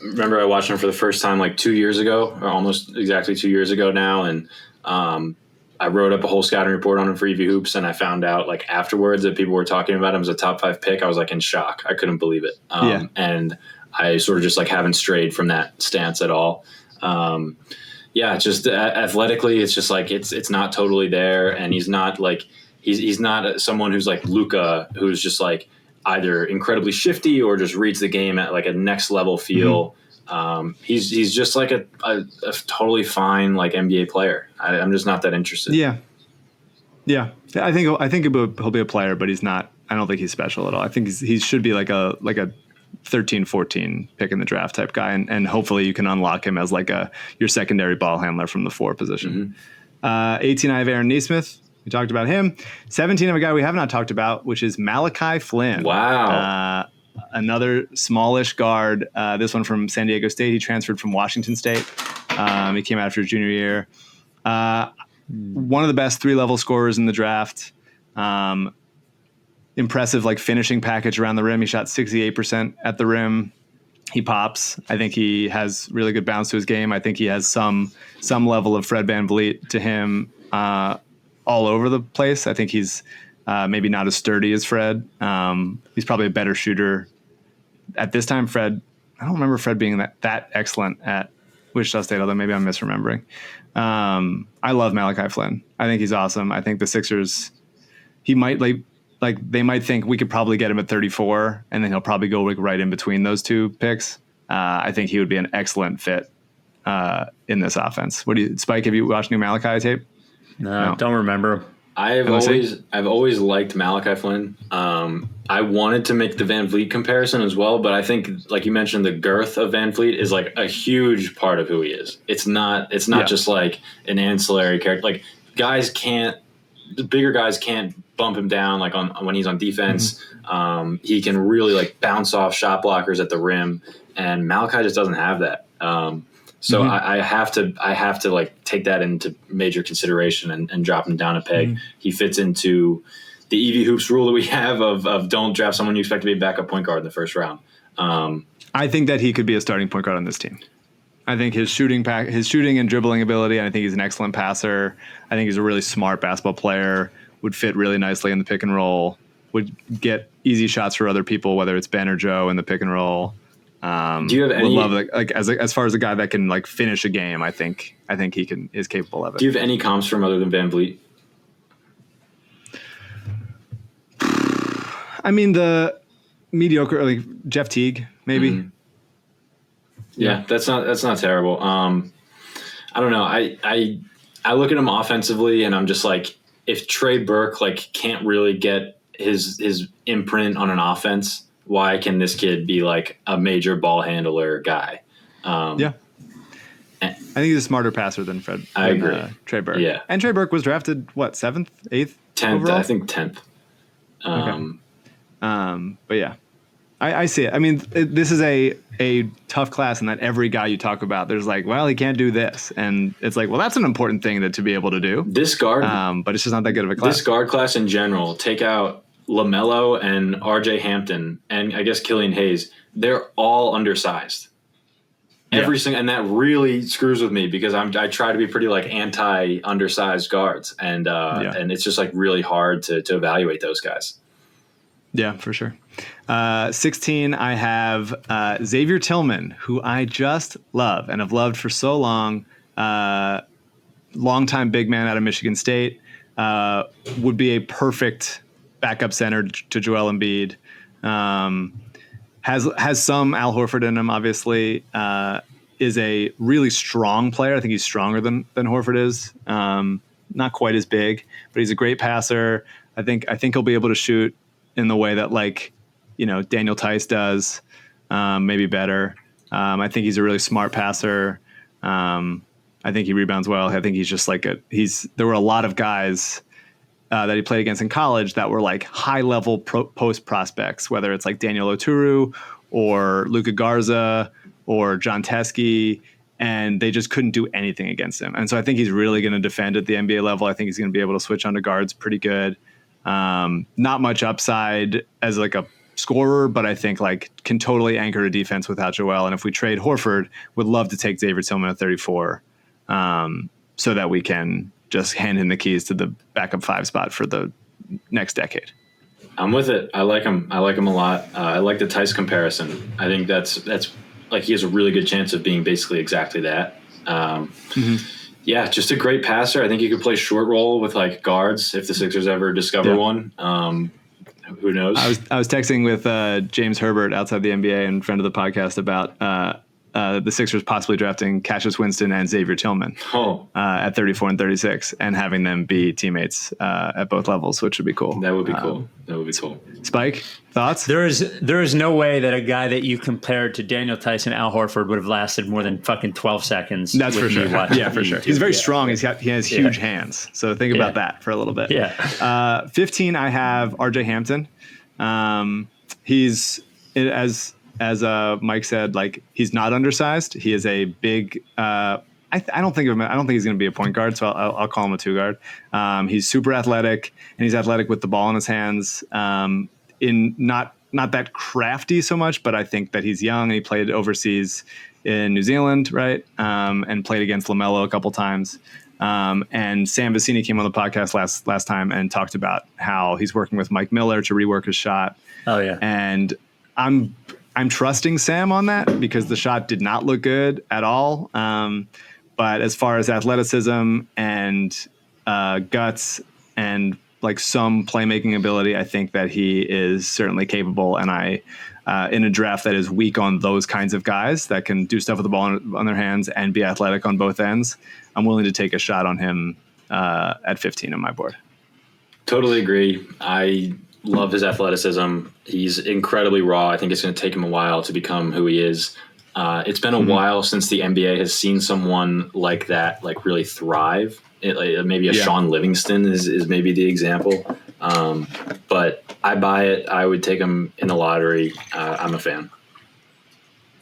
remember I watched him for the first time like 2 years ago, or almost exactly 2 years ago now, and I wrote up a whole scouting report on him for EV Hoops, and I found out like afterwards that people were talking about him as a top 5 pick. I was like in shock. I couldn't believe it. And I sort of just like haven't strayed from that stance at all. Just athletically, it's just like it's not totally there, and he's not like he's not someone who's like Luka, who's just like either incredibly shifty or just reads the game at like a next level feel. He's just like a totally fine like NBA player. I'm just not that interested. Yeah. I think he'll be a player, but he's not. I don't think he's special at all. I think he should be like a 13, 14 pick in the draft type guy. And hopefully you can unlock him as like your secondary ball handler from the 4 position. 18, I have Aaron Nesmith. We talked about him. 17, of a guy we have not talked about, which is Malachi Flynn. Wow. Another smallish guard. This one from San Diego State. He transferred from Washington State. He came out after his junior year. One of the best 3-level scorers in the draft. Impressive like finishing package around the rim. He shot 68% at the rim. He pops. I think he has really good bounce to his game. I think he has some level of Fred VanVleet to him all over the place. I think he's maybe not as sturdy as Fred. He's probably a better shooter at this time. Fred, I don't remember Fred being that excellent at Wichita State, although maybe I'm misremembering. I love Malachi Flynn. I think he's awesome. I think the Sixers, he might they might think we could probably get him at 34, and then he'll probably go like right in between those 2 picks. I think he would be an excellent fit in this offense. Spike? Have you watched new Malachi tape? No. Don't remember. I've always liked Malachi Flynn. I wanted to make the VanVleet comparison as well, but I think, like you mentioned, the girth of VanVleet is like a huge part of who he is. It's not just like an ancillary character. Like the bigger guys can't bump him down like when he's on defense. He can really like bounce off shot blockers at the rim, and Malachi just doesn't have that. I have to like take that into major consideration and drop him down a peg. He fits into the EV Hoops rule that we have of don't draft someone you expect to be a backup point guard in the first round. I think that he could be a starting point guard on this team. I think his shooting and dribbling ability, and I think he's an excellent passer. I think he's a really smart basketball player, would fit really nicely in the pick and roll, would get easy shots for other people, whether it's Ben or Joe in the pick and roll. Do you have any? Would love as far as a guy that can like finish a game. I think he is capable of it. Do you have any comps from other than VanVleet? I mean, the mediocre, like Jeff Teague, maybe. Mm-hmm. Yeah, that's not terrible. I don't know. I look at him offensively, and I'm just like, if Trey Burke like can't really get his imprint on an offense, why can this kid be like a major ball handler guy? Yeah. I think he's a smarter passer than Fred. I agree. Trey Burke. Yeah. And Trey Burke was drafted, what, 7th, 8th? 10th, overall? I think 10th. But yeah, I see it. I mean, this is a tough class in that every guy you talk about, there's like, well, he can't do this. And it's like, well, that's an important thing to be able to do. This guard, but it's just not that good of a class. This guard class in general, take out LaMelo and RJ Hampton and I guess Killian Hayes, they're all undersized. Every single, and that really screws with me because I try to be pretty like anti undersized guards, and it's just like really hard to evaluate those guys. Yeah, for sure. 16, I have Xavier Tillman, who I just love and have loved for so long. Longtime big man out of Michigan State, would be a perfect backup center to Joel Embiid. Has some Al Horford in him, obviously. Is a really strong player. I think he's stronger than Horford is. Not quite as big, but he's a great passer. I think he'll be able to shoot in the way that Daniel Tice does, maybe better. I think he's a really smart passer. I think he rebounds well. I think he's just there were a lot of guys that he played against in college that were like high level post prospects, whether it's like Daniel Oturu or Luka Garza or John Teskey, and they just couldn't do anything against him. And so I think he's really going to defend at the NBA level. I think he's going to be able to switch onto guards pretty good. Not much upside as like a scorer, but I think like can totally anchor a defense without Joel. And if we trade Horford, would love to take Xavier Tillman at 34, so that we can just hand him the keys to the backup 5 spot for the next decade. I'm with it. I like him. I like him a lot. I like the Tice comparison. I think that's like he has a really good chance of being basically exactly that. Yeah, just a great passer. I think he could play short roll with like guards if the Sixers ever discover one. Who knows? I was texting with James Herbert outside the NBA and friend of the podcast about the Sixers possibly drafting Cassius Winston and Xavier Tillman at 34 and 36 and having them be teammates at both levels, which would be cool. That would be cool. That would be cool. Spike, thoughts? There is no way that a guy that you compared to Daniel Tice and Al Horford would have lasted more than fucking 12 seconds. That's for sure. Yeah, for sure. He's very strong. He has huge hands. So think about that for a little bit. Yeah. 15, I have RJ Hampton. He's as Mike said, like he's not undersized. He is a big. I don't think of him. I don't think he's going to be a point guard, so I'll call him a 2 guard. He's super athletic, and he's athletic with the ball in his hands. In not that crafty so much, but I think that he's young and he played overseas in New Zealand, right? And played against LaMelo a couple times. And Sam Vecini came on the podcast last time and talked about how he's working with Mike Miller to rework his shot. Oh yeah, and I'm trusting Sam on that because the shot did not look good at all. But as far as athleticism and guts and like some playmaking ability, I think that he is certainly capable. And in a draft that is weak on those kinds of guys that can do stuff with the ball on their hands and be athletic on both ends, I'm willing to take a shot on him at 15 on my board. Totally agree. I love his athleticism. He's incredibly raw. I think it's going to take him a while to become who he is. It's been a while since the NBA has seen someone like that, like really thrive. Maybe a Sean Livingston is maybe the example. But I buy it. I would take him in the lottery. I'm a fan.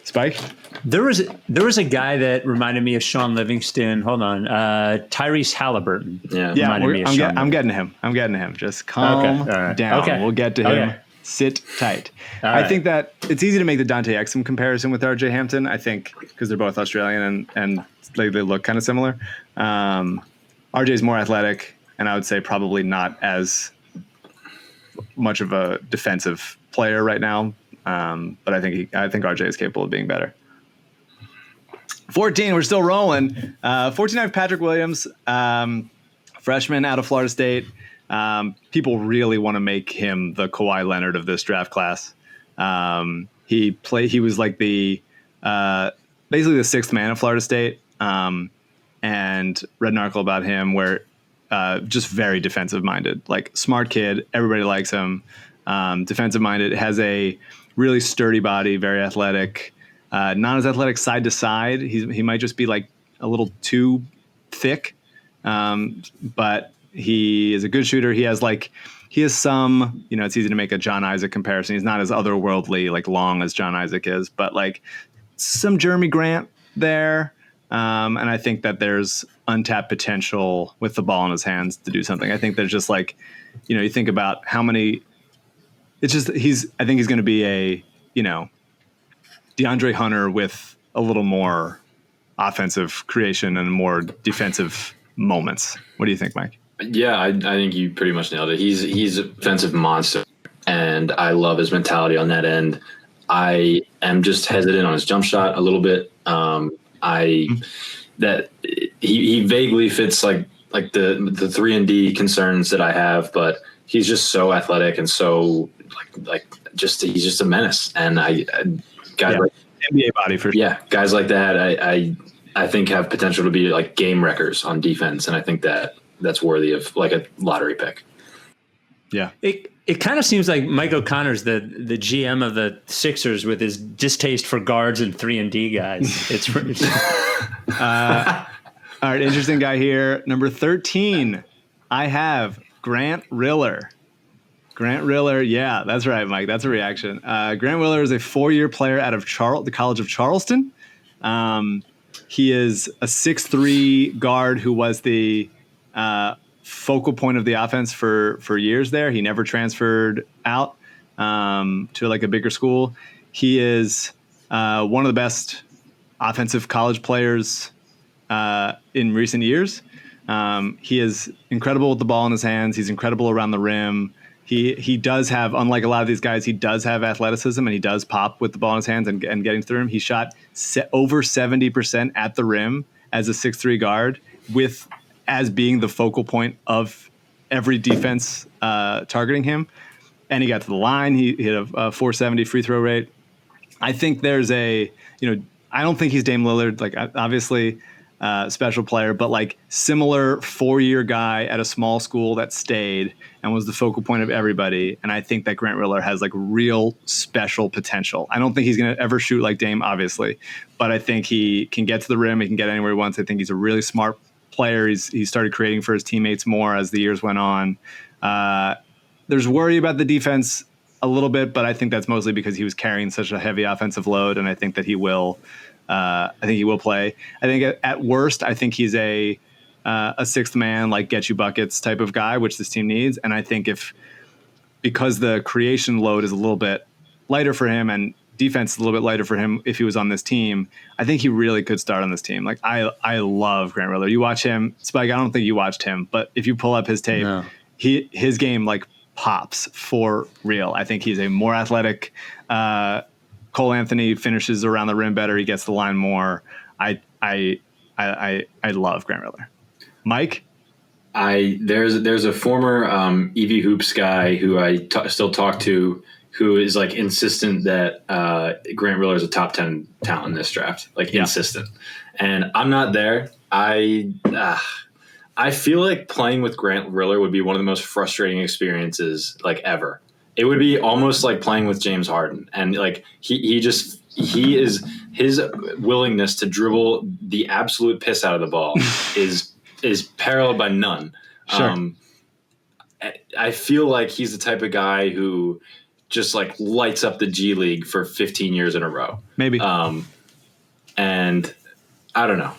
Spike? There was a guy that reminded me of Sean Livingston. Hold on. Tyrese Halliburton. Yeah. I'm getting him. Just calm down. Okay. We'll get to him. Sit tight. I think that it's easy to make the Dante Exum comparison with RJ Hampton. I think because they're both Australian and they look kind of similar. RJ is more athletic, and I would say probably not as much of a defensive player right now. But I think RJ is capable of being better. 14, we're still rolling. 14, I have Patrick Williams, freshman out of Florida State. People really want to make him the Kawhi Leonard of this draft class. He was like the basically the sixth man of Florida State. And read an article about him where just very defensive minded, like smart kid. Everybody likes him. Defensive minded, has a really sturdy body, very athletic. Not as athletic side to side. He might just be like a little too thick, but he is a good shooter. He has some, it's easy to make a John Isaac comparison. He's not as otherworldly, like long as John Isaac is, but like some Jeremy Grant there. And I think that there's untapped potential with the ball in his hands to do something. I think there's just like, you think about how many, I think he's going to be a, DeAndre Hunter with a little more offensive creation and more defensive moments. What do you think, Mike? Yeah, I think you pretty much nailed it. He's a defensive monster, and I love his mentality on that end. I am just hesitant on his jump shot a little bit. That he vaguely fits like the 3-and-D concerns that I have, but he's just so athletic and so he's just a menace. And guys like NBA body for sure. Yeah, guys like that I think have potential to be like game wreckers on defense, and I think that's worthy of like a lottery pick. Yeah. It kind of seems like Mike O'Connor's the GM of the Sixers with his distaste for guards and 3-and-D guys. It's all right, interesting guy here. Number 13, I have Grant Riller. Grant Riller, yeah, that's right, Mike. That's a reaction. Grant Riller is a 4-year player out of the College of Charleston. He is a 6'3" guard who was the focal point of the offense for years there. He never transferred out to like a bigger school. He is one of the best offensive college players in recent years. He is incredible with the ball in his hands. He's incredible around the rim. He does have, unlike a lot of these guys, he does have athleticism, and he does pop with the ball in his hands and getting through him. He shot over 70% at the rim as a 6'3" guard, as being the focal point of every defense targeting him. And he got to the line. He hit a 470 free throw rate. I think there's I don't think he's Dame Lillard, like obviously special player, but like similar 4-year guy at a small school that stayed and was the focal point of everybody. And I think that Grant Riller has like real special potential. I don't think he's going to ever shoot like Dame, obviously, but I think he can get to the rim. He can get anywhere he wants. I think he's a really smart player. He started creating for his teammates more as the years went on. There's worry about the defense a little bit, but I think that's mostly because he was carrying such a heavy offensive load, and I think that he will. I think he will play. I think at worst, I think he's a sixth man, like get you buckets type of guy, which this team needs. And I think because the creation load is a little bit lighter for him and defense is a little bit lighter for him, if he was on this team, I think he really could start on this team. Like I love Grant Riller. You watch him, Spike. I don't think you watched him, but if you pull up his tape, no. His game like pops for real. I think he's a more athletic. Cole Anthony finishes around the rim better. He gets the line more. I love Grant Riller. Mike? There's a former EV Hoops guy who I still talk to who is like insistent that Grant Riller is a top 10 talent in this draft. Like insistent. And I'm not there. I feel like playing with Grant Riller would be one of the most frustrating experiences like ever. It would be almost like playing with James Harden, and like his willingness to dribble the absolute piss out of the ball is paralleled by none. Sure. I feel like he's the type of guy who just like lights up the G League for 15 years in a row. Maybe. And I don't know.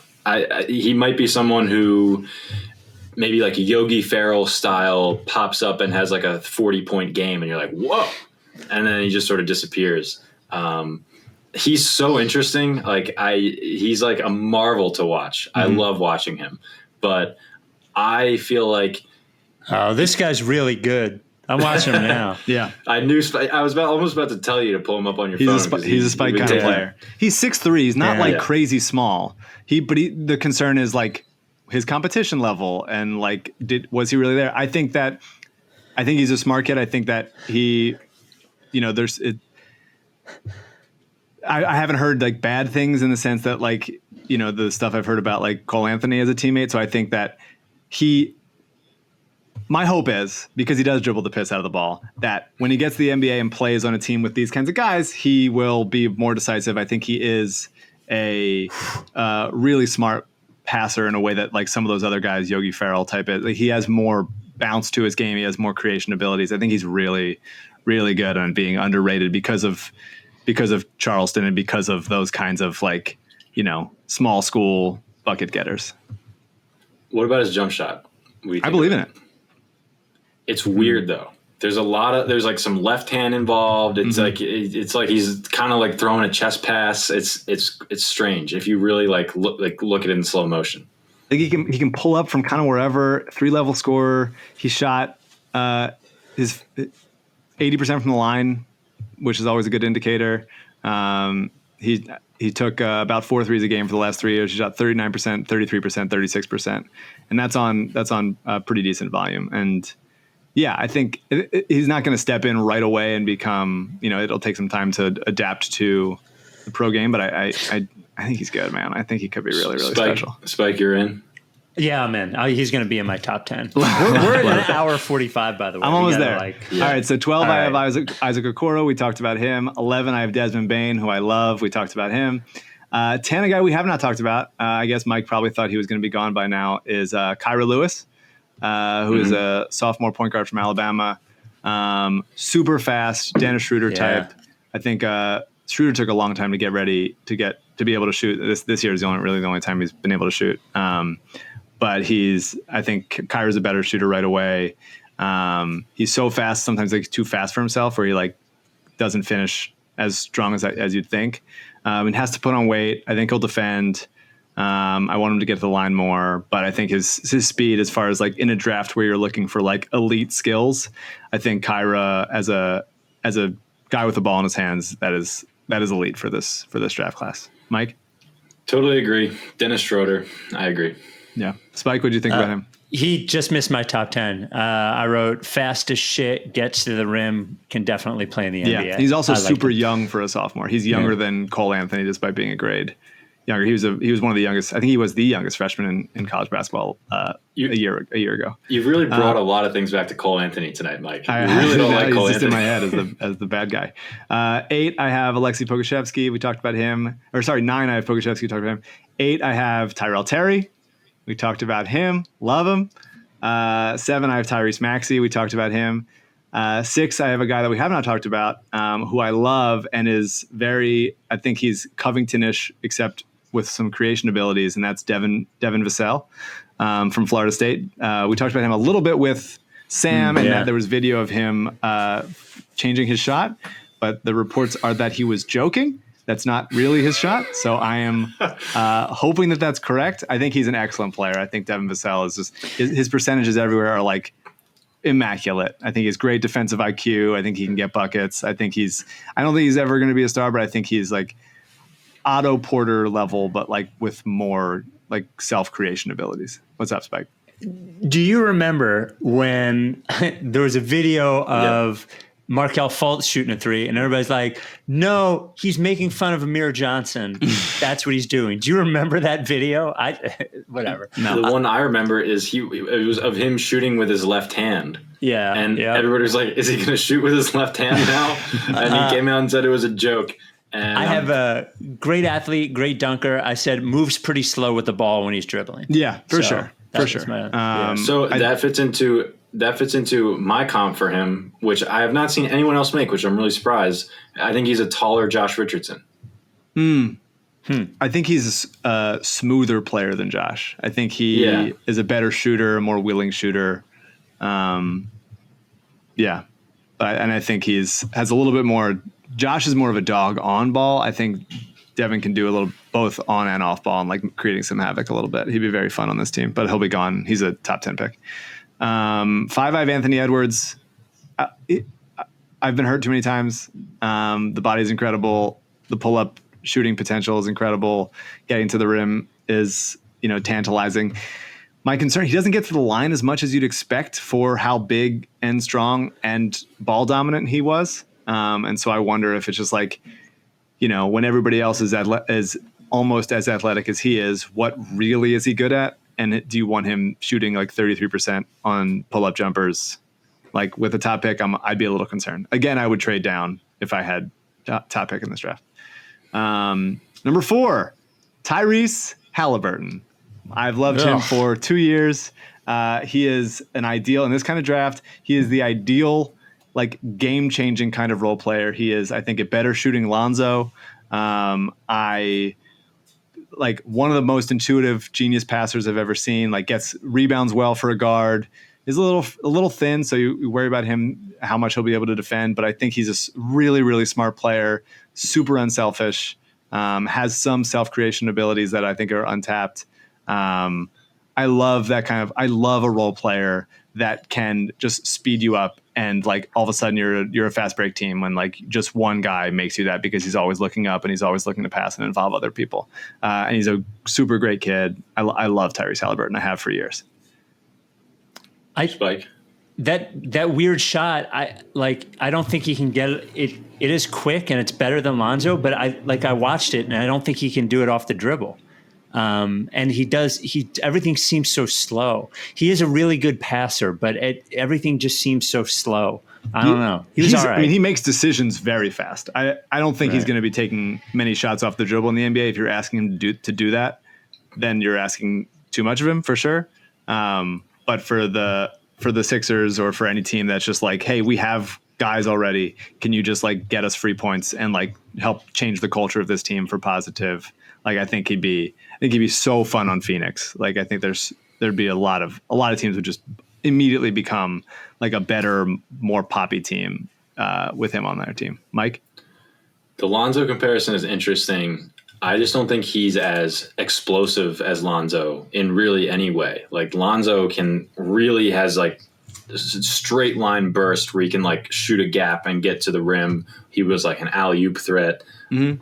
He might be someone who maybe like a Yogi Ferrell style pops up and has like a 40-point game and you're like, whoa. And then he just sort of disappears. He's so interesting. Like he's like a marvel to watch. Mm-hmm. I love watching him, but I feel like, oh, this guy's really good. I'm watching him now. Yeah. I was almost about to tell you to pull him up on your phone. He's a spike kind of player. He's 6'3". He's not crazy small. But the concern is like his competition level and like, was he really there? I think he's a smart kid. I think that he, I haven't heard like bad things in the sense that like, you know, the stuff I've heard about like Cole Anthony as a teammate. So I think that my hope is, because he does dribble the piss out of the ball, that when he gets to the NBA and plays on a team with these kinds of guys, he will be more decisive. I think he is a really smart passer in a way that like some of those other guys, Yogi Ferrell type, like, he has more bounce to his game. He has more creation abilities. I think he's really, really good on being underrated because of Charleston and because of those kinds of like, you know, small school bucket getters. What about his jump shot? I believe in it. It's weird though. There's like some left hand involved. It's like he's kind of like throwing a chest pass. It's strange if you really look at it in slow motion. Like he can pull up from kind of wherever. 3-level scorer. He shot his 80% from the line, which is always a good indicator. He took about 4 threes a game for the last 3 years. He shot 39%, 33%, 36%, and that's on pretty decent volume. And yeah, I think he's not going to step in right away and become, you know, it'll take some time to adapt to the pro game, but I think he's good, man. I think he could be really, really special. Spike, you're in? Yeah, I'm in. He's going to be in my top 10. We're at an hour 45, by the way. I'm almost there. All right, so 12, I have Isaac Okoro. We talked about him. 11, I have Desmond Bain, who I love. We talked about him. 10, a guy we have not talked about. I guess Mike probably thought he was going to be gone by now, is Kyra Lewis. Who is a sophomore point guard from Alabama. Super fast, Dennis Schroeder type. I think Schroeder took a long time to get ready to be able to shoot. This year is the only time he's been able to shoot. But I think Kyra's a better shooter right away. He's so fast, sometimes like too fast for himself, where he like doesn't finish as strong as you'd think. And has to put on weight. I think he'll defend. I want him to get to the line more, but I think his speed, as far as like in a draft where you're looking for like elite skills, I think Kyra as a guy with the ball in his hands, that is elite for this draft class. Mike? Totally agree. Dennis Schroeder. I agree. Yeah. Spike, what do you think about him? He just missed my top 10. I wrote fast as shit, gets to the rim, can definitely play in the NBA. Yeah. He's also super young for a sophomore. He's younger than Cole Anthony, despite being a grade younger. He was one of the youngest. I think he was the youngest freshman in college basketball a year ago. You've really brought a lot of things back to Cole Anthony tonight, Mike. I really don't like Cole Anthony. He's just in my head as the bad guy. 8, I have Alexey Pokasevsky. We talked about him. 9, I have Pokasevsky. We talked about him. 8, I have Tyrell Terry. We talked about him. Love him. 7, I have Tyrese Maxey. We talked about him. 6, I have a guy that we have not talked about, who I love and is I think he's Covington-ish, except with some creation abilities, and that's Devon Vassell from Florida State. We talked about him a little bit with Sam, and that there was video of him changing his shot, but the reports are that he was joking. That's not really his shot, so I am hoping that that's correct. I think he's an excellent player. I think Devon Vassell is just his percentages everywhere are like immaculate. I think he has great defensive IQ. I think he can get buckets. I don't think he's ever going to be a star, but I think he's like Otto Porter level, but like with more like self-creation abilities. What's up, Spike? Do you remember when there was a video of Markelle Fultz shooting a 3 and everybody's like, no, he's making fun of Amir Johnson. That's what he's doing. Do you remember that video? Whatever. No. The one I remember is it was of him shooting with his left hand. Yeah. And everybody was like, is he going to shoot with his left hand now? And he came out and said it was a joke. And I have a great athlete, great dunker. I said moves pretty slow with the ball when he's dribbling. Yeah, for sure. That fits into my comp for him, which I have not seen anyone else make, which I'm really surprised. I think he's a taller Josh Richardson. I think he's a smoother player than Josh. I think he is a better shooter, a more willing shooter. And I think has a little bit more. Josh is more of a dog on ball. I think Devin can do a little both on and off ball and like creating some havoc a little bit. He'd be very fun on this team, but he'll be gone. He's a top 10 pick. 5, I have Anthony Edwards. I've been hurt too many times. The body's incredible. The pull-up shooting potential is incredible. Getting to the rim is, tantalizing. My concern, he doesn't get to the line as much as you'd expect for how big and strong and ball dominant he was. And so I wonder if it's just like, when everybody else is almost as athletic as he is, what really is he good at? And do you want him shooting like 33% on pull-up jumpers? Like with a top pick, I'd be a little concerned. Again, I would trade down if I had top pick in this draft. Number 4, Tyrese Halliburton. I've loved him for 2 years. He is an ideal in this kind of draft. He is the ideal, like, game-changing kind of role player. He is, I think, a better shooting Lonzo. I like one of the most intuitive genius passers I've ever seen. Like, gets rebounds well for a guard. Is a little thin, so you worry about him, how much he'll be able to defend. But I think he's a really, really smart player, super unselfish, has some self-creation abilities that I think are untapped. I love that I love a role player that can just speed you up and like all of a sudden you're a fast break team when like just one guy makes you that because he's always looking up and he's always looking to pass and involve other people. And he's a super great kid. I love Tyrese Halliburton. I have for years. Spike. That weird shot, I don't think he can get it. It is quick and it's better than Lonzo, but I watched it and I don't think he can do it off the dribble. And everything seems so slow. He is a really good passer, but everything just seems so slow. I don't know. He's all right. I mean, he makes decisions very fast. I don't think he's going to be taking many shots off the dribble in the NBA. If you're asking him to do that, then you're asking too much of him for sure. But for the Sixers or for any team that's just like, hey, we have guys already. Can you just like get us free points and like help change the culture of this team for positive? Like, I think he'd be so fun on Phoenix. Like, I think there'd be a lot of teams would just immediately become like a better, more poppy team with him on their team. Mike? The Lonzo comparison is interesting. I just don't think he's as explosive as Lonzo in really any way. Like, Lonzo has like a straight line burst where he can like shoot a gap and get to the rim. He was like an alley-oop threat. Mm-hmm.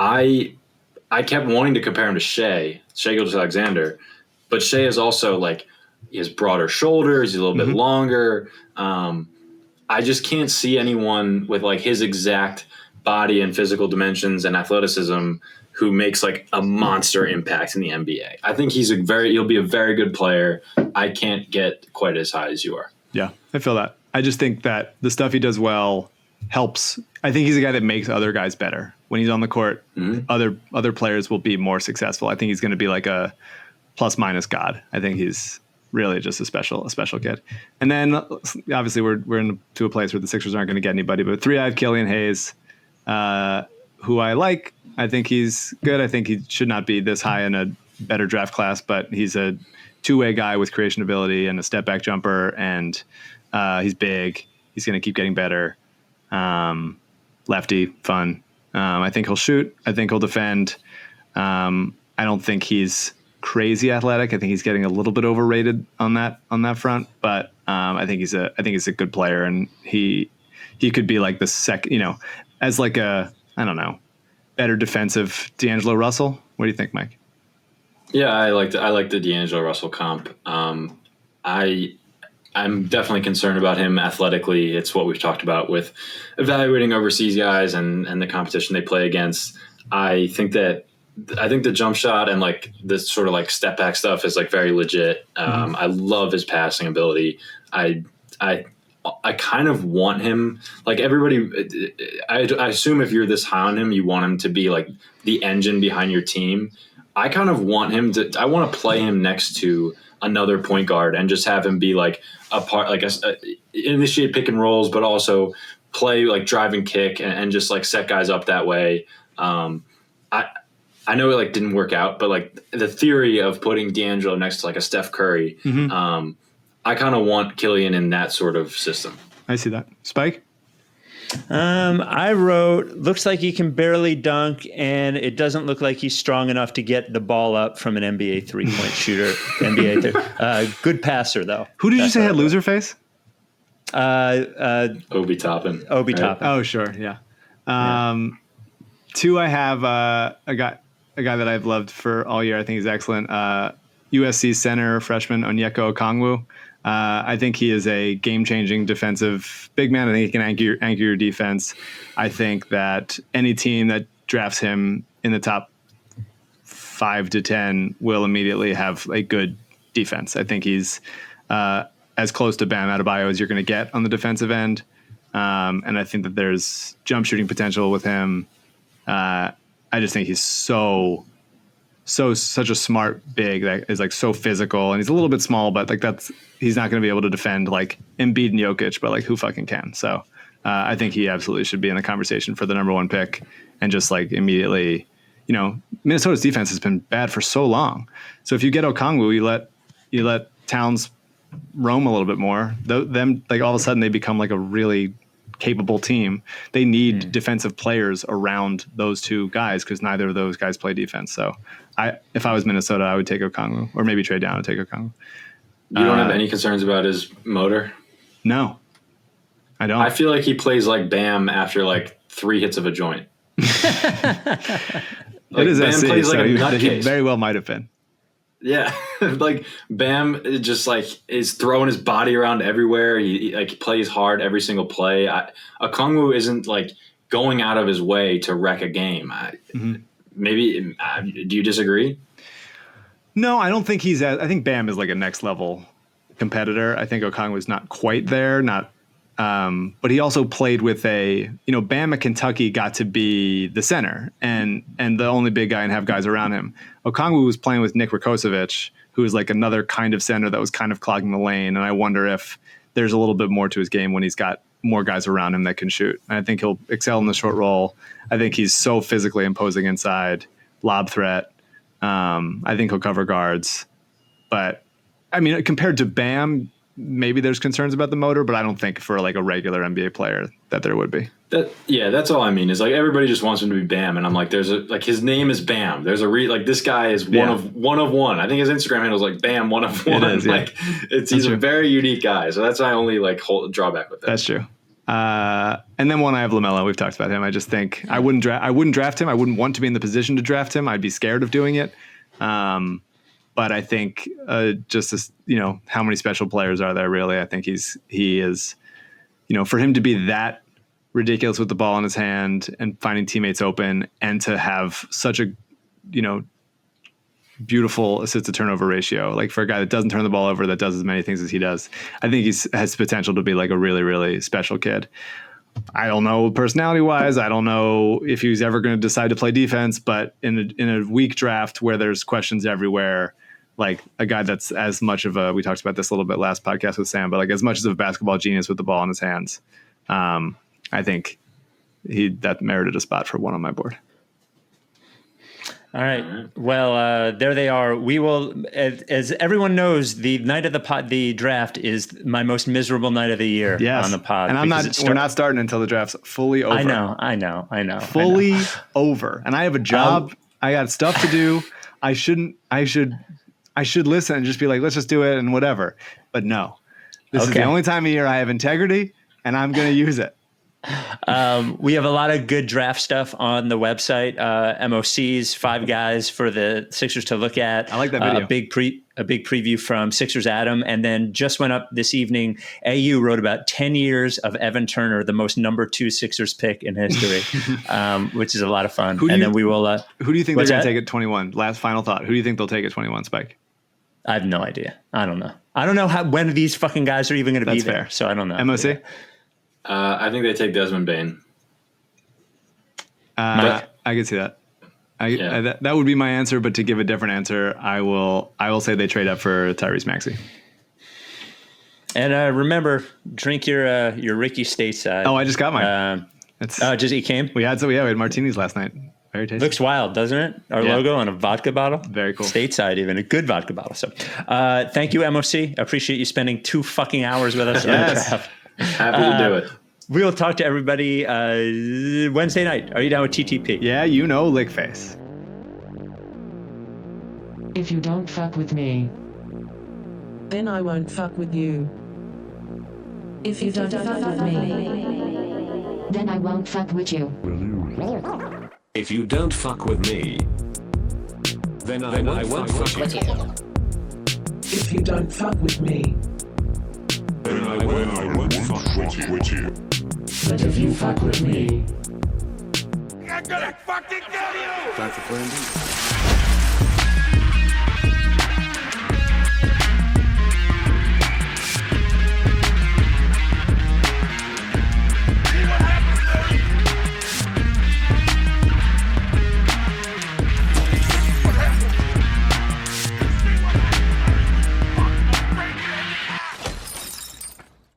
I kept wanting to compare him to Shai Alexander, but Shai is also like, he has broader shoulders. He's a little bit longer. I just can't see anyone with like his exact body and physical dimensions and athleticism who makes like a monster impact in the NBA. I think he'll be a very good player. I can't get quite as high as you are. Yeah, I feel that. I just think that the stuff he does well helps. I think he's a guy that makes other guys better. When he's on the court, other players will be more successful. I think he's going to be like a plus minus god. I think he's really just a special kid. And then obviously we're into a place where the Sixers aren't going to get anybody, but 3, I have Killian Hayes, who I like. I think he's good. I think he should not be this high in a better draft class, but he's a two-way guy with creation ability and a step back jumper. And he's big. He's going to keep getting better. Lefty, fun. I think he'll shoot. I think he'll defend. I don't think he's crazy athletic. I think he's getting a little bit overrated on that front. But I think he's a good player, and he could be like the second, as like a, I don't know, better defensive D'Angelo Russell. What do you think, Mike? Yeah, I like the D'Angelo Russell comp. I'm definitely concerned about him athletically. It's what we've talked about with evaluating overseas guys and the competition they play against. I think the jump shot and like this sort of like step back stuff is like very legit. I love his passing ability. I kind of want him, like everybody. I assume if you're this high on him, you want him to be like the engine behind your team. I kind of want him to. I want to play him next to another point guard and just have him be like a part, like initiate pick and rolls, but also play like drive and kick and just like set guys up that way. I know it like didn't work out, but like the theory of putting D'Angelo next to like a Steph Curry, I kind of want Killian in that sort of system. I see that. Spike? I wrote, looks like he can barely dunk, and it doesn't look like he's strong enough to get the ball up from an NBA three-point shooter. Good passer, though. Who did you say had loser face? Obi Toppin. Obi Toppin. Oh, sure, yeah. 2, I have a guy that I've loved for all year. I think he's excellent. USC center freshman Onyeka Okongwu. I think he is a game-changing defensive big man. I think he can anchor your defense. I think that any team that drafts him in the top 5 to 10 will immediately have a good defense. I think he's as close to Bam Adebayo as you're going to get on the defensive end. And I think that there's jump shooting potential with him. I just think he's such a smart big that is like so physical, and he's a little bit small, but like he's not going to be able to defend like Embiid and Jokic, but like who fucking can? So I think he absolutely should be in the conversation for the number 1 pick, and just like immediately, Minnesota's defense has been bad for so long. So if you get Okongwu, you let Towns roam a little bit more. Them like all of a sudden they become like a really capable team. They need defensive players around those 2 guys because neither of those guys play defense. So if I was Minnesota, I would take Okongwu, or maybe trade down and take Okongwu. You don't have any concerns about his motor? No, I don't. I feel like he plays like Bam after like 3 hits of a joint. It is Bam SC, plays like so a nutcase. he very well might have been. Yeah, like Bam just like is throwing his body around everywhere. He plays hard every single play. Okongwu isn't like going out of his way to wreck a game. Maybe do you disagree? No, I don't think he's. I think Bam is like a next level competitor. I think Okongwu is not quite there. But he also played with Bam at Kentucky got to be the center and the only big guy and have guys around him. Okongwu was playing with Nick Rakocevic, who is like another kind of center that was kind of clogging the lane. And I wonder if there's a little bit more to his game when he's got more guys around him that can shoot. And I think he'll excel in the short roll. I think he's so physically imposing inside, lob threat. I think he'll cover guards. But, I mean, compared to Bam, maybe there's concerns about the motor, but I don't think for like a regular NBA player that there would be. That's all I mean is like everybody just wants him to be Bam, and I'm like, his name is Bam. There's this guy is one of one. I think his Instagram handle is like Bam 1 of 1. It is, yeah. Like he's a very unique guy, so that's my only like whole drawback with that. That's true. And then I have LaMelo. We've talked about him. I just think I wouldn't draft him. I wouldn't want to be in the position to draft him. I'd be scared of doing it. But I think just as how many special players are there really? I think he is, for him to be that ridiculous with the ball in his hand and finding teammates open, and to have such a beautiful assist to turnover ratio, like for a guy that doesn't turn the ball over, that does as many things as he does, I think has potential to be like a really, really special kid. I don't know personality wise. I don't know if he's ever going to decide to play defense, but in a weak draft where there's questions everywhere, like a guy that's as much of we talked about this a little bit last podcast with Sam, but like as much as a basketball genius with the ball in his hands, I think that merited a spot for 1 on my board. All right. Well, there they are. We will, as everyone knows, the night of the draft is my most miserable night of the year on the pod. And we're not starting until the draft's fully over. I know. Fully over. And I have a job. I got stuff to do. I should listen and just be like, let's just do it and whatever. But no, this is the only time of year I have integrity, and I'm going to use it. We have a lot of good draft stuff on the website. MOCs, 5 guys for the Sixers to look at. I like that video. A big preview from Sixers Adam, and then just went up this evening. AU wrote about 10 years of Evan Turner, the most number 2 Sixers pick in history, which is a lot of fun. Then we will. Who do you think they're going to take at 21? Last final thought. Who do you think they'll take at 21? Spike. I have no idea. I don't know when these fucking guys are even going to be there. So I don't know. MOC. Yeah. I think they take Desmond Bane. I can see that. That would be my answer, but to give a different answer, I will say they trade up for Tyrese Maxey. And remember, drink your Ricky stateside. Oh, I just got mine. He came? We had martinis last night. Very tasty. Looks wild, doesn't it? Our logo on a vodka bottle. Very cool. Stateside, even a good vodka bottle. So, thank you, MOC. Appreciate you spending 2 fucking hours with us. Yes. Happy to do it. We will talk to everybody Wednesday night. Are you down with TTP? Yeah, lick face. If you don't fuck with me, then I won't fuck with you. If you don't fuck with me, then I won't fuck with you. If you don't fuck with me, then I won't fuck with you. If you don't fuck with me, won't fuck with you. But if you fuck with me, I'm gonna fucking kill you! Time for plan B.